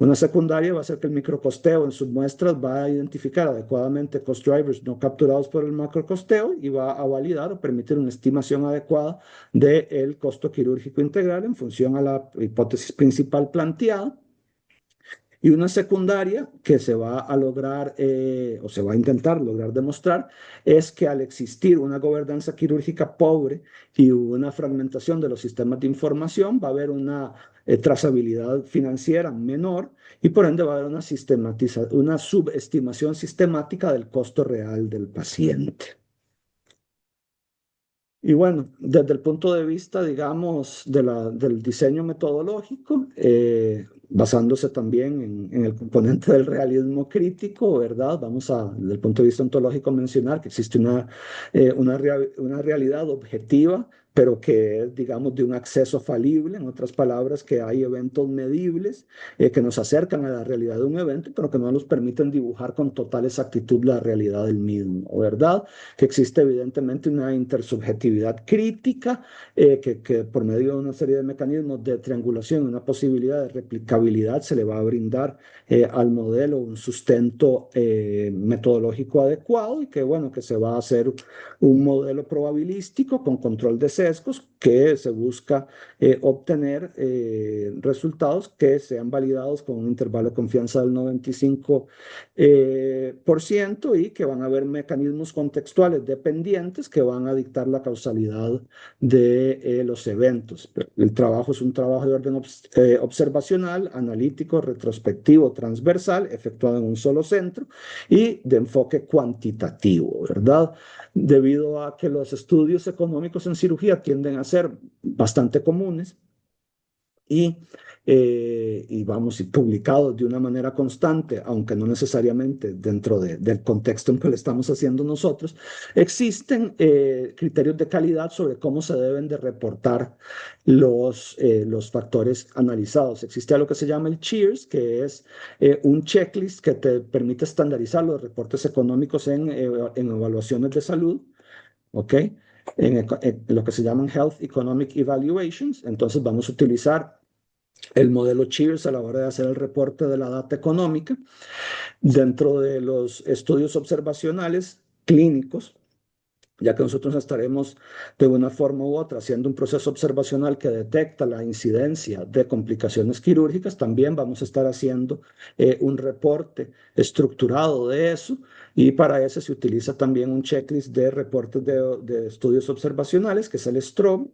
Una secundaria va a ser que el microcosteo en sus muestras va a identificar adecuadamente cost drivers no capturados por el macrocosteo y va a validar o permitir una estimación adecuada del costo quirúrgico integral en función a la hipótesis principal planteada. Y una secundaria que se va a lograr o se va a intentar lograr demostrar es que al existir una gobernanza quirúrgica pobre y una fragmentación de los sistemas de información, va a haber una trazabilidad financiera menor y por ende va a haber una subestimación sistemática del costo real del paciente. Y bueno, desde el punto de vista, digamos, del diseño metodológico, basándose también en el componente del realismo crítico, ¿verdad? Vamos a, desde el punto de vista ontológico, mencionar que existe una realidad objetiva, pero que es, digamos, de un acceso falible. En otras palabras, que hay eventos medibles que nos acercan a la realidad de un evento, pero que no nos permiten dibujar con total exactitud la realidad del mismo, ¿verdad? Que existe evidentemente una intersubjetividad crítica que por medio de una serie de mecanismos de triangulación, una posibilidad de replicabilidad, se le va a brindar al modelo un sustento metodológico adecuado, y que bueno, que se va a hacer un modelo probabilístico con control de sesgos que se busca obtener resultados que sean validados con un intervalo de confianza del 95% y que van a haber mecanismos contextuales dependientes que van a dictar la causalidad de los eventos. El trabajo es un trabajo de orden observacional, analítico, retrospectivo, transversal, efectuado en un solo centro y de enfoque cuantitativo, ¿verdad? Debido a que los estudios económicos en cirugía tienden a ser bastante comunes y, vamos, y publicados de una manera constante, aunque no necesariamente dentro del contexto en que lo estamos haciendo nosotros, existen criterios de calidad sobre cómo se deben de reportar los factores analizados. Existe algo que se llama el CHEERS, que es un checklist que te permite estandarizar los reportes económicos en evaluaciones de salud, ¿ok? En lo que se llaman Health Economic Evaluations. Entonces vamos a utilizar el modelo CHEERS a la hora de hacer el reporte de la data económica. Dentro de los estudios observacionales clínicos, ya que nosotros estaremos de una forma u otra haciendo un proceso observacional que detecta la incidencia de complicaciones quirúrgicas, también vamos a estar haciendo un reporte estructurado de eso, y para eso se utiliza también un checklist de reportes de estudios observacionales, que es el STROB,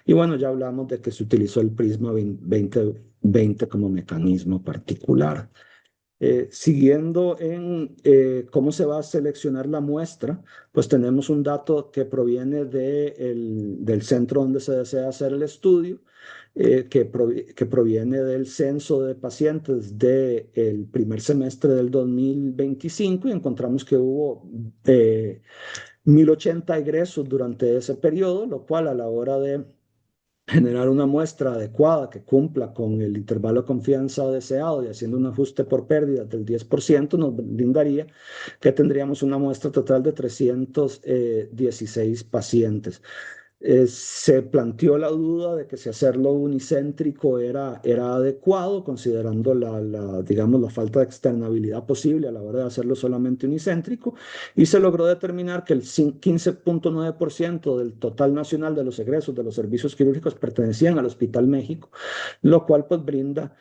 y bueno, ya hablamos de que se utilizó el Prisma 2020 como mecanismo particular. Siguiendo en cómo se va a seleccionar la muestra, pues tenemos un dato que proviene del centro donde se desea hacer el estudio, que proviene del censo de pacientes del primer semestre del 2025, y encontramos que hubo 1.080 egresos durante ese periodo, lo cual a la hora de generar una muestra adecuada que cumpla con el intervalo de confianza deseado y haciendo un ajuste por pérdidas del 10%, nos brindaría que tendríamos una muestra total de 316 pacientes. Se planteó la duda de que si hacerlo unicéntrico era adecuado, considerando digamos, la falta de externabilidad posible a la hora de hacerlo solamente unicéntrico, y se logró determinar que el 15.9% del total nacional de los egresos de los servicios quirúrgicos pertenecían al Hospital México, lo cual pues brinda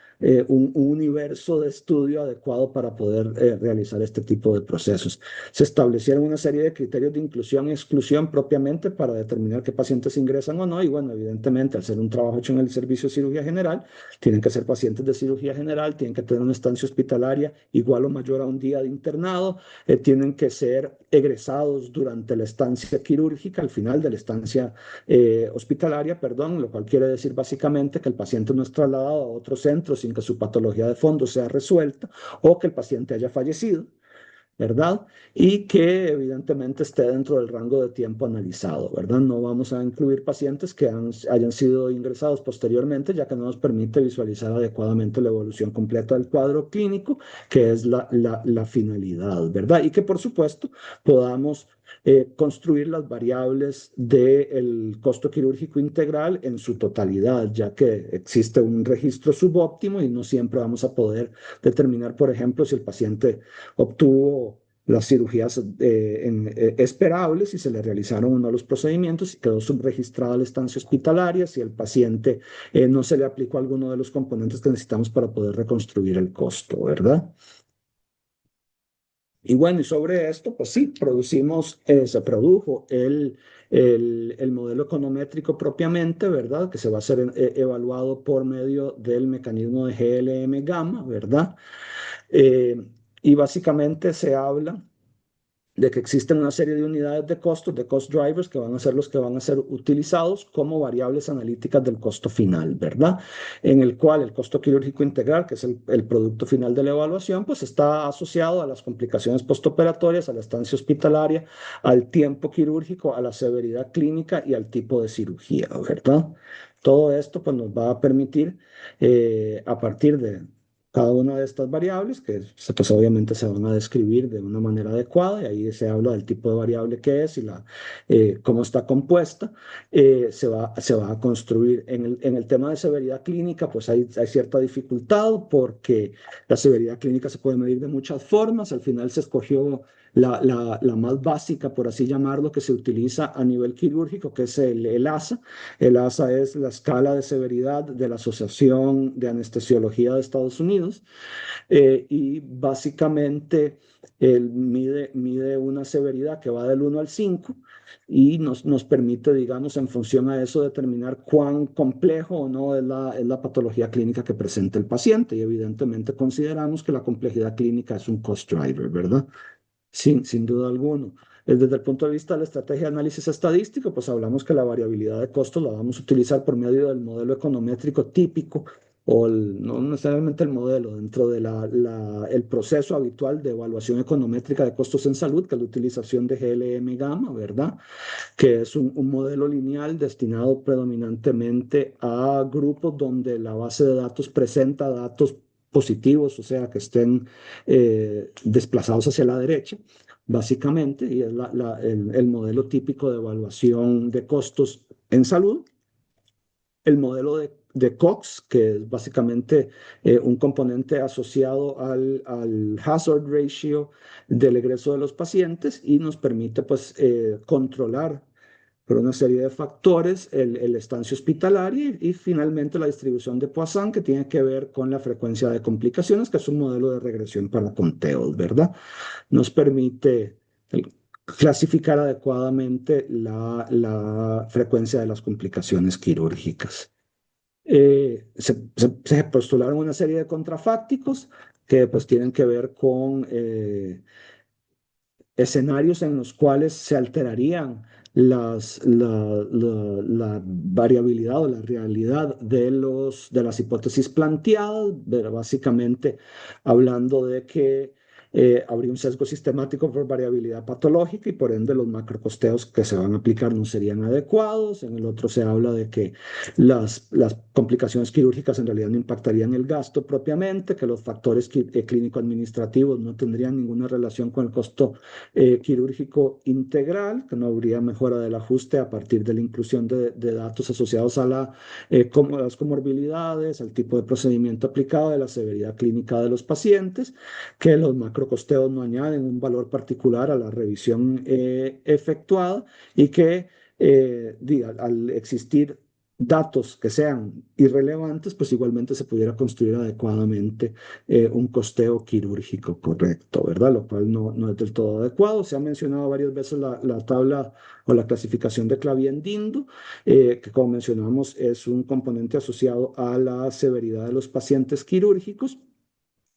un universo de estudio adecuado para poder realizar este tipo de procesos. Se establecieron una serie de criterios de inclusión y exclusión propiamente para determinar qué pacientes pacientes ingresan o no, y bueno, evidentemente, al ser un trabajo hecho en el servicio de cirugía general, tienen que ser pacientes de cirugía general, tienen que tener una estancia hospitalaria igual o mayor a un día de internado, tienen que ser egresados durante la estancia quirúrgica, al final de la estancia hospitalaria, perdón, lo cual quiere decir básicamente que el paciente no es trasladado a otro centro sin que su patología de fondo sea resuelta o que el paciente haya fallecido, ¿verdad? Y que evidentemente esté dentro del rango de tiempo analizado, ¿verdad? No vamos a incluir pacientes que hayan sido ingresados posteriormente, ya que no nos permite visualizar adecuadamente la evolución completa del cuadro clínico, que es la finalidad, ¿verdad? Y que por supuesto podamos construir las variables del costo quirúrgico integral en su totalidad, ya que existe un registro subóptimo y no siempre vamos a poder determinar, por ejemplo, si el paciente obtuvo las cirugías esperables, si se le realizaron o no los procedimientos, si quedó subregistrada la estancia hospitalaria, si el paciente no se le aplicó alguno de los componentes que necesitamos para poder reconstruir el costo, ¿verdad? Y bueno, y sobre esto, pues sí, se produjo el modelo econométrico propiamente, ¿verdad? Que se va a ser evaluado por medio del mecanismo de GLM gamma, ¿verdad? Eh, y básicamente se habla de que existen una serie de unidades de costos, de cost drivers, que van a ser los que van a ser utilizados como variables analíticas del costo final, ¿verdad? En el cual el costo quirúrgico integral, que es el producto final de la evaluación, pues está asociado a las complicaciones postoperatorias, a la estancia hospitalaria, al tiempo quirúrgico, a la severidad clínica y al tipo de cirugía, ¿verdad? Todo esto pues, nos va a permitir, a partir de cada una de estas variables, que pues obviamente se van a describir de una manera adecuada, y ahí se habla del tipo de variable que es y cómo está compuesta, se va a construir. En el tema de severidad clínica, pues hay cierta dificultad porque la severidad clínica se puede medir de muchas formas. Al final se escogió la más básica, por así llamarlo, que se utiliza a nivel quirúrgico, que es el ASA. El ASA es la escala de severidad de la Asociación de Anestesiología de Estados Unidos, y básicamente mide una severidad que va del 1 al 5 y nos permite, digamos, en función a eso, determinar cuán complejo o no es la patología clínica que presenta el paciente. Y evidentemente consideramos que la complejidad clínica es un cost driver, ¿verdad? Sin duda alguna. Desde el punto de vista de la estrategia de análisis estadístico, pues hablamos que la variabilidad de costos la vamos a utilizar por medio del modelo econométrico típico no necesariamente el modelo, dentro de el proceso habitual de evaluación econométrica de costos en salud, que es la utilización de GLM gamma, ¿verdad? Que es un modelo lineal destinado predominantemente a grupos donde la base de datos presenta datos positivos, o sea, que estén desplazados hacia la derecha, básicamente, y es el modelo típico de evaluación de costos en salud. El modelo de Cox, que es básicamente un componente asociado al hazard ratio del egreso de los pacientes y nos permite pues, controlar por una serie de factores el estancia hospitalaria y finalmente la distribución de Poisson, que tiene que ver con la frecuencia de complicaciones, que es un modelo de regresión para conteos, ¿verdad? Nos permite clasificar adecuadamente la frecuencia de las complicaciones quirúrgicas. Se postularon una serie de contrafácticos que pues tienen que ver con escenarios en los cuales se alterarían la variabilidad o la realidad de las hipótesis planteadas, pero básicamente hablando de que habría un sesgo sistemático por variabilidad patológica y por ende los macrocosteos que se van a aplicar no serían adecuados. En el otro se habla de que las complicaciones quirúrgicas en realidad no impactarían el gasto propiamente, que los factores clínico-administrativos no tendrían ninguna relación con el costo quirúrgico integral, que no habría mejora del ajuste a partir de la inclusión de datos asociados a las comorbilidades, al tipo de procedimiento aplicado, de la severidad clínica de los pacientes, que los macrocosteos no añaden un valor particular a la revisión efectuada y que al existir datos que sean irrelevantes, pues igualmente se pudiera construir adecuadamente un costeo quirúrgico correcto, ¿verdad? Lo cual no es del todo adecuado. Se ha mencionado varias veces la tabla o la clasificación de Claviendindo, que como mencionamos es un componente asociado a la severidad de los pacientes quirúrgicos.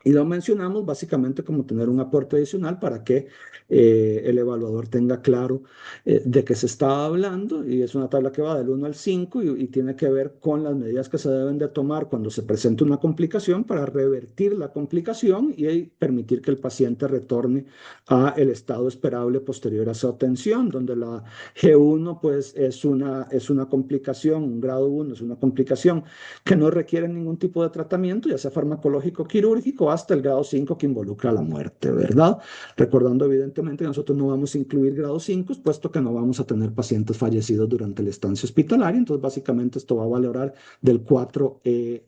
Y lo mencionamos básicamente como tener un aporte adicional para que el evaluador tenga claro de qué se está hablando. Y es una tabla que va del 1 al 5 y tiene que ver con las medidas que se deben de tomar cuando se presenta una complicación para revertir la complicación y permitir que el paciente retorne a el estado esperable posterior a su atención, donde la G1 pues es una complicación, un grado 1 es una complicación que no requiere ningún tipo de tratamiento, ya sea farmacológico, quirúrgico, hasta el grado 5 que involucra la muerte, ¿verdad? Recordando evidentemente que nosotros no vamos a incluir grado 5, puesto que no vamos a tener pacientes fallecidos durante la estancia hospitalaria, entonces básicamente esto va a valorar del 4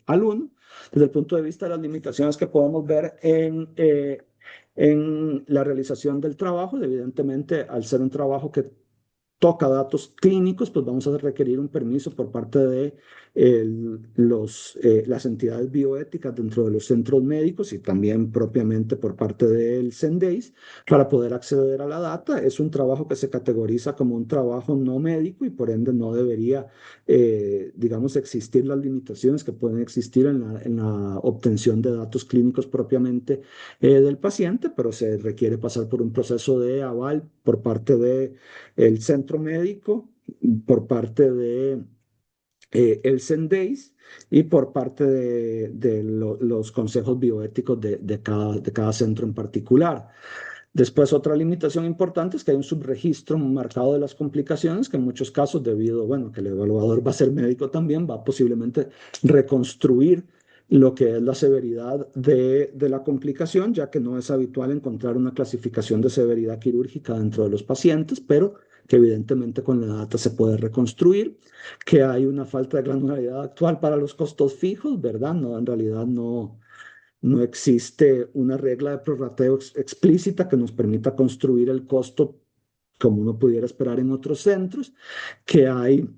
al 1. Desde el punto de vista de las limitaciones que podemos ver en la realización del trabajo, evidentemente al ser un trabajo que toca datos clínicos, pues vamos a requerir un permiso por parte de las entidades bioéticas dentro de los centros médicos y también propiamente por parte del CENDEIS para poder acceder a la data. Es un trabajo que se categoriza como un trabajo no médico y por ende no debería, digamos, existir las limitaciones que pueden existir en la obtención de datos clínicos propiamente del paciente, pero se requiere pasar por un proceso de aval por parte de el centro médico, por parte de el CENDEIS y por parte de los consejos bioéticos de cada centro en particular. Después, otra limitación importante es que hay un subregistro marcado de las complicaciones, que en muchos casos, debido, bueno, que el evaluador va a ser médico también, va a posiblemente reconstruir lo que es la severidad de la complicación, ya que no es habitual encontrar una clasificación de severidad quirúrgica dentro de los pacientes, pero que evidentemente con la data se puede reconstruir, que hay una falta de granularidad actual para los costos fijos, ¿verdad? No, en realidad no existe una regla de prorrateo explícita que nos permita construir el costo como uno pudiera esperar en otros centros, que hay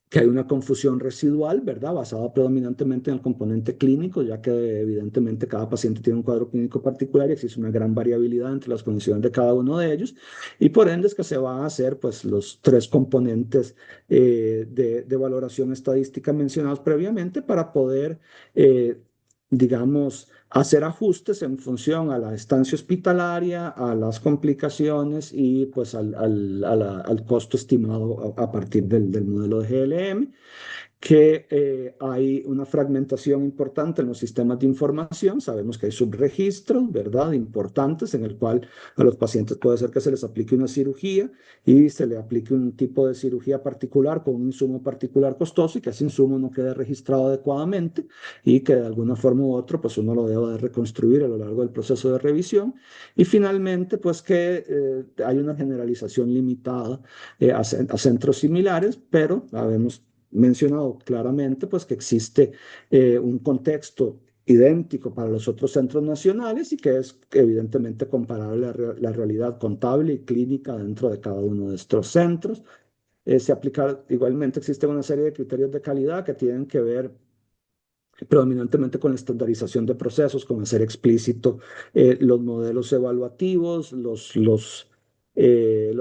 que hay una confusión residual, ¿verdad? Basada predominantemente en el componente clínico, ya que evidentemente cada paciente tiene un cuadro clínico particular y existe una gran variabilidad entre las condiciones de cada uno de ellos, y por ende es que se van a hacer pues los tres componentes de valoración estadística mencionados previamente para poder, digamos, hacer ajustes en función a la estancia hospitalaria, a las complicaciones y pues al costo estimado a partir del modelo de GLM, que hay una fragmentación importante en los sistemas de información. Sabemos que hay subregistros, ¿verdad?, importantes en el cual a los pacientes puede ser que se les aplique una cirugía y se le aplique un tipo de cirugía particular con un insumo particular costoso y que ese insumo no quede registrado adecuadamente y que de alguna forma u otra pues uno lo deba de reconstruir a lo largo del proceso de revisión. Y finalmente pues que hay una generalización limitada a centros similares, pero sabemos mencionado claramente pues que existe un contexto idéntico para los otros centros nacionales y que es evidentemente comparable a la realidad contable y clínica dentro de cada uno de estos centros. Se aplica igualmente, existe una serie de criterios de calidad que tienen que ver predominantemente con la estandarización de procesos, con hacer explícito los modelos evaluativos, los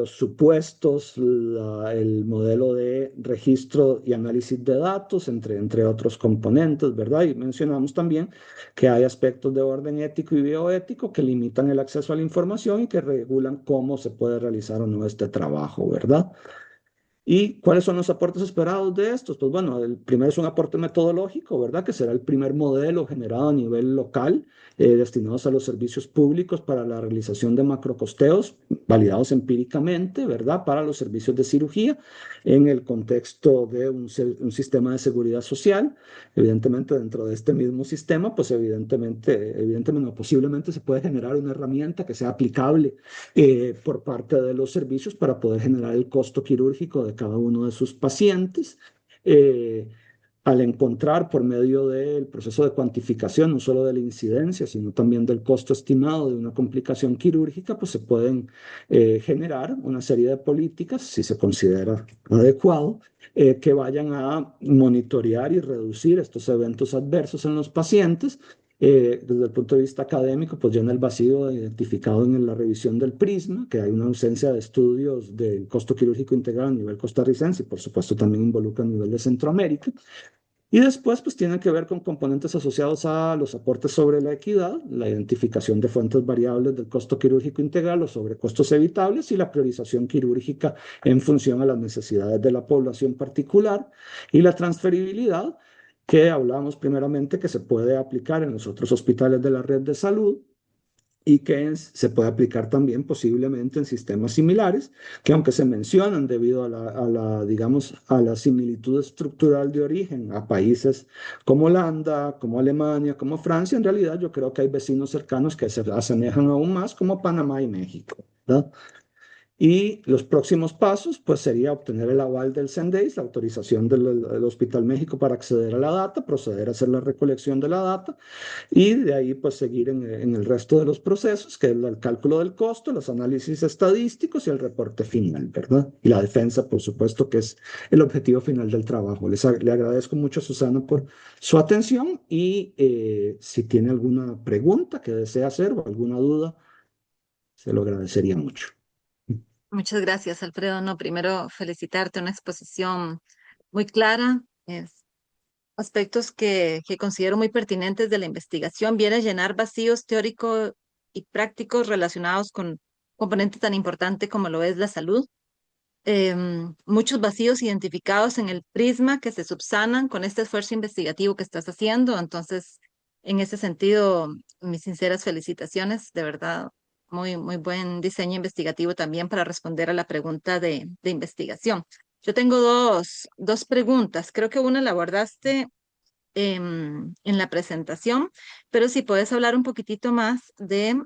supuestos, el modelo de registro y análisis de datos, entre otros componentes, ¿verdad? Y mencionamos también que hay aspectos de orden ético y bioético que limitan el acceso a la información y que regulan cómo se puede realizar o no este trabajo, ¿verdad? ¿Y cuáles son los aportes esperados de estos? Pues bueno, el primero es un aporte metodológico, ¿verdad? Que será el primer modelo generado a nivel local, destinados a los servicios públicos para la realización de macrocosteos, validados empíricamente, ¿verdad? Para los servicios de cirugía, en el contexto de un sistema de seguridad social. Evidentemente, dentro de este mismo sistema, pues evidentemente no, posiblemente se puede generar una herramienta que sea aplicable por parte de los servicios para poder generar el costo quirúrgico de cada uno de sus pacientes. Eh, al encontrar por medio del proceso de cuantificación, no solo de la incidencia, sino también del costo estimado de una complicación quirúrgica, pues se pueden generar una serie de políticas, si se considera adecuado, que vayan a monitorear y reducir estos eventos adversos en los pacientes. Desde el punto de vista académico, pues llena el vacío identificado en la revisión del PRISMA, que hay una ausencia de estudios del costo quirúrgico integral a nivel costarricense y por supuesto también involucra a nivel de Centroamérica. Y después, pues tienen que ver con componentes asociados a los aportes sobre la equidad, la identificación de fuentes variables del costo quirúrgico integral o sobre costos evitables y la priorización quirúrgica en función a las necesidades de la población particular y la transferibilidad, que hablamos primeramente que se puede aplicar en los otros hospitales de la red de salud y que se puede aplicar también posiblemente en sistemas similares, que aunque se mencionan debido digamos, a la similitud estructural de origen a países como Holanda, como Alemania, como Francia, en realidad yo creo que hay vecinos cercanos que se asemejan aún más como Panamá y México, ¿verdad? Y los próximos pasos, pues sería obtener el aval del CENDEIS, la autorización del Hospital México para acceder a la data, proceder a hacer la recolección de la data y de ahí pues seguir en el resto de los procesos, que es el cálculo del costo, los análisis estadísticos y el reporte final, ¿verdad? Y la defensa, por supuesto, que es el objetivo final del trabajo. Le agradezco mucho a Susana por su atención y si tiene alguna pregunta que desea hacer o alguna duda, se lo agradecería mucho. Muchas gracias, Alfredo. No, primero felicitarte, una exposición muy clara, aspectos que considero muy pertinentes de la investigación. Viene a llenar vacíos teóricos y prácticos relacionados con componentes tan importantes como lo es la salud. Muchos vacíos identificados en el prisma que se subsanan con este esfuerzo investigativo que estás haciendo. Entonces, en ese sentido, mis sinceras felicitaciones, de verdad, muy buen diseño investigativo también para responder a la pregunta de investigación. Yo tengo dos preguntas. Creo que una la abordaste en la presentación, pero si puedes hablar un poquitito más de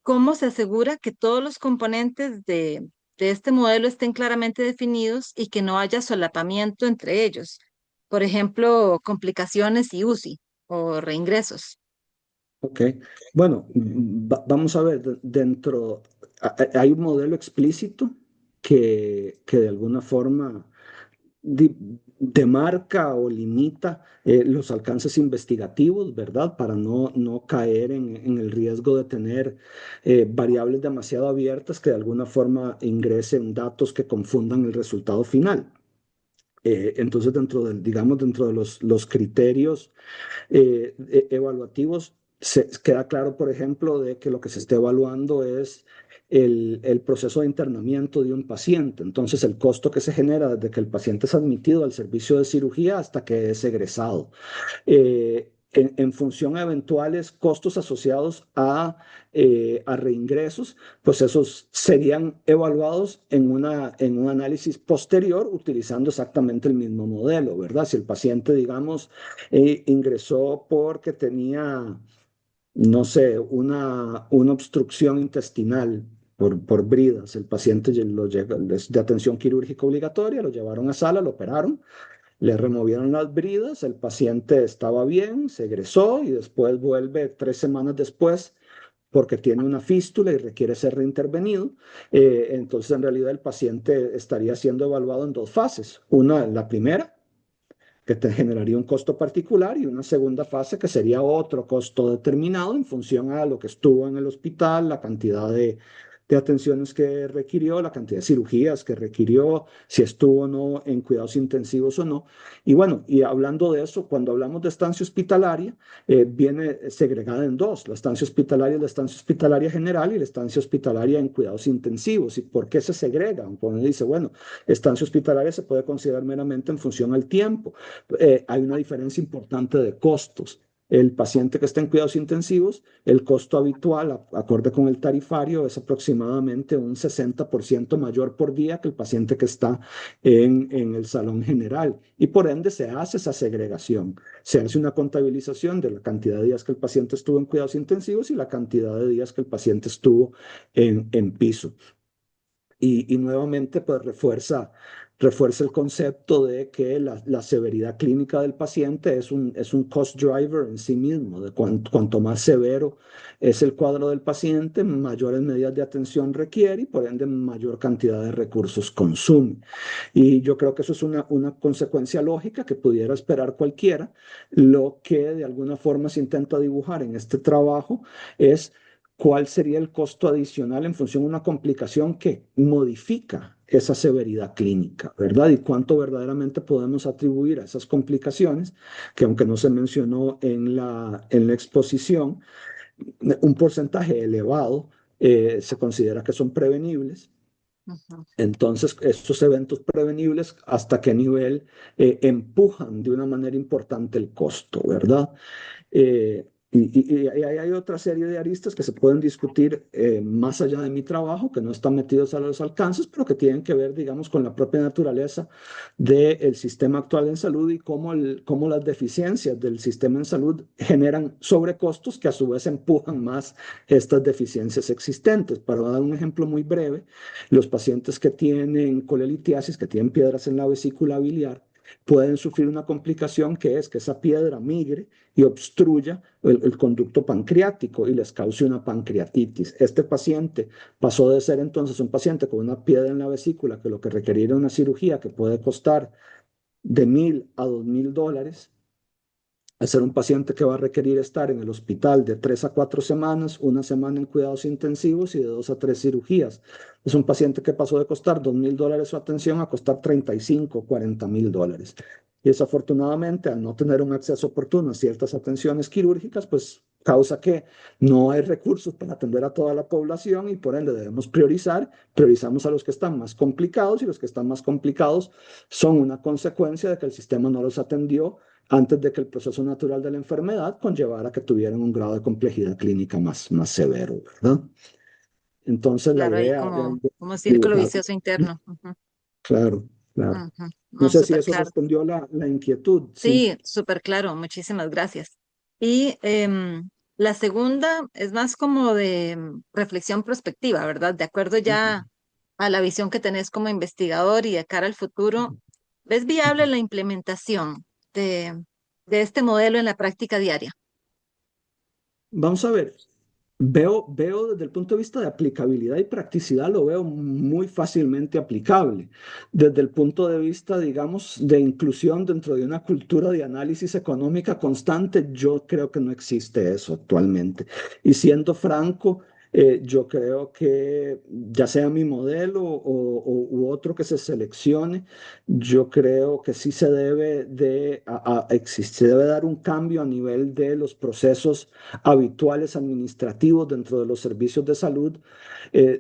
cómo se asegura que todos los componentes de este modelo estén claramente definidos y que no haya solapamiento entre ellos. Por ejemplo, complicaciones y UCI o reingresos. Ok, bueno, vamos a ver, hay un modelo explícito que de alguna forma di- demarca o limita los alcances investigativos, ¿verdad? Para no caer en el riesgo de tener variables demasiado abiertas que de alguna forma ingresen datos que confundan el resultado final. Entonces, digamos, dentro de los criterios evaluativos, queda claro, por ejemplo, de que lo que se está evaluando es el proceso de internamiento de un paciente. Entonces, el costo que se genera desde que el paciente es admitido al servicio de cirugía hasta que es egresado. En función a eventuales costos asociados a reingresos, pues esos serían evaluados en un análisis posterior utilizando exactamente el mismo modelo, ¿verdad? Si el paciente, digamos, ingresó porque tenía, no sé, una obstrucción intestinal por bridas, el paciente es de atención quirúrgica obligatoria, lo llevaron a sala, lo operaron, le removieron las bridas, el paciente estaba bien, se egresó y después vuelve 3 semanas después porque tiene una fístula y requiere ser reintervenido. Entonces, en realidad, el paciente estaría siendo evaluado en dos fases. Una, la primera, que te generaría un costo particular, y una segunda fase que sería otro costo determinado en función a lo que estuvo en el hospital, la cantidad de atenciones que requirió, la cantidad de cirugías que requirió, si estuvo o no en cuidados intensivos o no. Y bueno, y hablando de eso, cuando hablamos de estancia hospitalaria, viene segregada en dos. La estancia hospitalaria es la estancia hospitalaria general y la estancia hospitalaria en cuidados intensivos. ¿Y por qué se segregan? Cuando dice, bueno, estancia hospitalaria se puede considerar meramente en función al tiempo. Hay una diferencia importante de costos. El paciente que está en cuidados intensivos, el costo habitual, acorde con el tarifario, es aproximadamente un 60% mayor por día que el paciente que está en el salón general. Y por ende se hace esa segregación. Se hace una contabilización de la cantidad de días que el paciente estuvo en cuidados intensivos y la cantidad de días que el paciente estuvo en piso. Y nuevamente, pues refuerza el concepto de que la severidad clínica del paciente es un cost driver en sí mismo, de cuanto más severo es el cuadro del paciente, mayores medidas de atención requiere y por ende mayor cantidad de recursos consume. Y yo creo que eso es una consecuencia lógica que pudiera esperar cualquiera. Lo que de alguna forma se intenta dibujar en este trabajo es cuál sería el costo adicional en función de una complicación que modifica esa severidad clínica, ¿verdad? Y cuánto verdaderamente podemos atribuir a esas complicaciones, que aunque no se mencionó en la exposición, un porcentaje elevado se considera que son prevenibles. Ujú. Entonces, estos eventos prevenibles, ¿hasta qué nivel empujan de una manera importante el costo, ¿verdad? Y hay otra serie de aristas que se pueden discutir más allá de mi trabajo, que no están metidos a los alcances, pero que tienen que ver, digamos, con la propia naturaleza del sistema actual en salud y cómo las deficiencias del sistema en salud generan sobrecostos que a su vez empujan más estas deficiencias existentes. Para dar un ejemplo muy breve, los pacientes que tienen colelitiasis, que tienen piedras en la vesícula biliar, pueden sufrir una complicación que es que esa piedra migre y obstruya el conducto pancreático y les cause una pancreatitis. Este paciente pasó de ser entonces un paciente con una piedra en la vesícula, que lo que requería era una cirugía que puede costar de $1,000 a $2,000, a ser un paciente que va a requerir estar en el hospital de 3 a 4 semanas, una semana en cuidados intensivos y de 2 a 3 cirugías. Es un paciente que pasó de costar $2,000 su atención a costar 35, $40,000. Y desafortunadamente, al no tener un acceso oportuno a ciertas atenciones quirúrgicas, pues causa que no hay recursos para atender a toda la población y por ende debemos priorizar. Priorizamos a los que están más complicados y los que están más complicados son una consecuencia de que el sistema no los atendió antes de que el proceso natural de la enfermedad conllevara que tuvieran un grado de complejidad clínica más severo, ¿verdad? Entonces la Claro, ahí idea como, de como círculo dibujar, vicioso interno. Ujú, claro, claro. ujú. No No, sé si súper eso claro. respondió la inquietud, sí. Sí, súper claro. Muchísimas gracias. Y la segunda es más como de reflexión prospectiva, ¿verdad? De acuerdo ya a la visión que tenés como investigador y de cara al futuro, ¿ves viable la implementación de este modelo en la práctica diaria? Vamos a ver, veo desde el punto de vista de aplicabilidad y practicidad, lo veo muy fácilmente aplicable. Desde el punto de vista, digamos, de inclusión dentro de una cultura de análisis económica constante, yo creo que no existe eso actualmente. Y siendo franco, yo creo que ya sea mi modelo u otro que se seleccione, yo creo que sí se debe se debe dar un cambio a nivel de los procesos habituales administrativos dentro de los servicios de salud,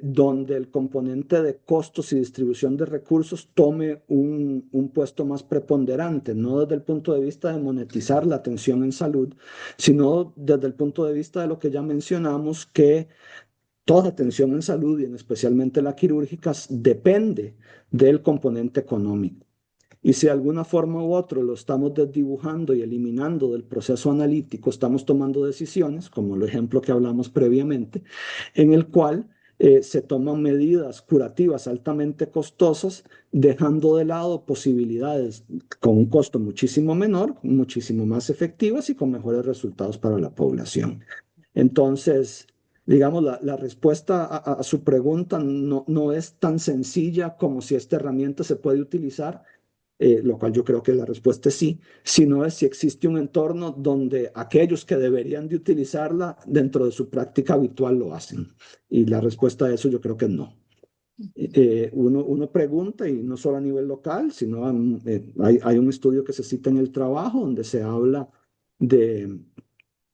donde el componente de costos y distribución de recursos tome un puesto más preponderante, no desde el punto de vista de monetizar la atención en salud, sino desde el punto de vista de lo que ya mencionamos, que toda atención en salud y en especialmente la quirúrgica depende del componente económico. Y si de alguna forma u otra lo estamos desdibujando y eliminando del proceso analítico, estamos tomando decisiones, como el ejemplo que hablamos previamente, en el cual se toman medidas curativas altamente costosas, dejando de lado posibilidades con un costo muchísimo menor, muchísimo más efectivas y con mejores resultados para la población. Entonces, digamos, la respuesta a su pregunta no es tan sencilla como si esta herramienta se puede utilizar, lo cual yo creo que la respuesta es sí, sino es si existe un entorno donde aquellos que deberían de utilizarla dentro de su práctica habitual lo hacen. Y la respuesta a eso yo creo que no. Uno pregunta, y no solo a nivel local, sino hay un estudio que se cita en el trabajo donde se habla de,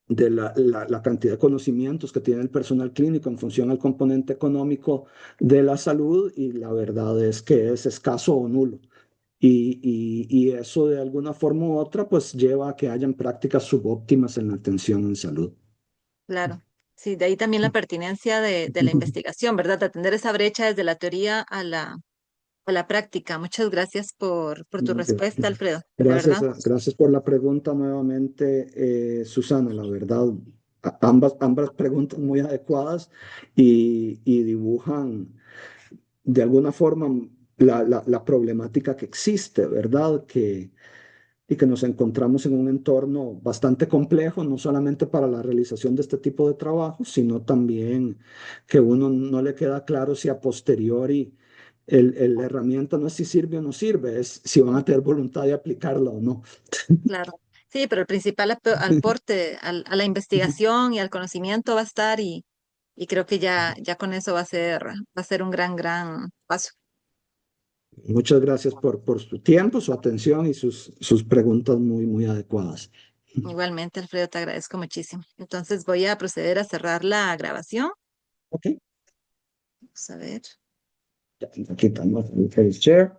de la cantidad de conocimientos que tiene el personal clínico en función al componente económico de la salud y la verdad es que es escaso o nulo. Y eso de alguna forma u otra pues lleva a que hayan prácticas subóptimas en la atención en salud. Claro. Sí, de ahí también la pertinencia de la investigación, ¿verdad? De atender esa brecha desde la teoría a la práctica. Muchas gracias por tu respuesta, Alfredo, de Gracias, verdad. gracias por la pregunta nuevamente, Susana. La verdad, ambas preguntas muy adecuadas y dibujan de alguna forma la problemática que existe, ¿verdad? Y que nos encontramos en un entorno bastante complejo, no solamente para la realización de este tipo de trabajo, sino también que uno no le queda claro si a posteriori la herramienta no es si sirve o no sirve, es si van a tener voluntad de aplicarla o no. Claro. Sí, pero el principal aporte a la investigación y al conocimiento va a estar y creo que ya con eso va a ser un gran paso. Muchas gracias por su tiempo, su atención y sus preguntas muy adecuadas. Igualmente, Alfredo, te agradezco muchísimo. Entonces voy a proceder a cerrar la grabación. Ok, Vamos a ver. ya, aquí estamos. El share.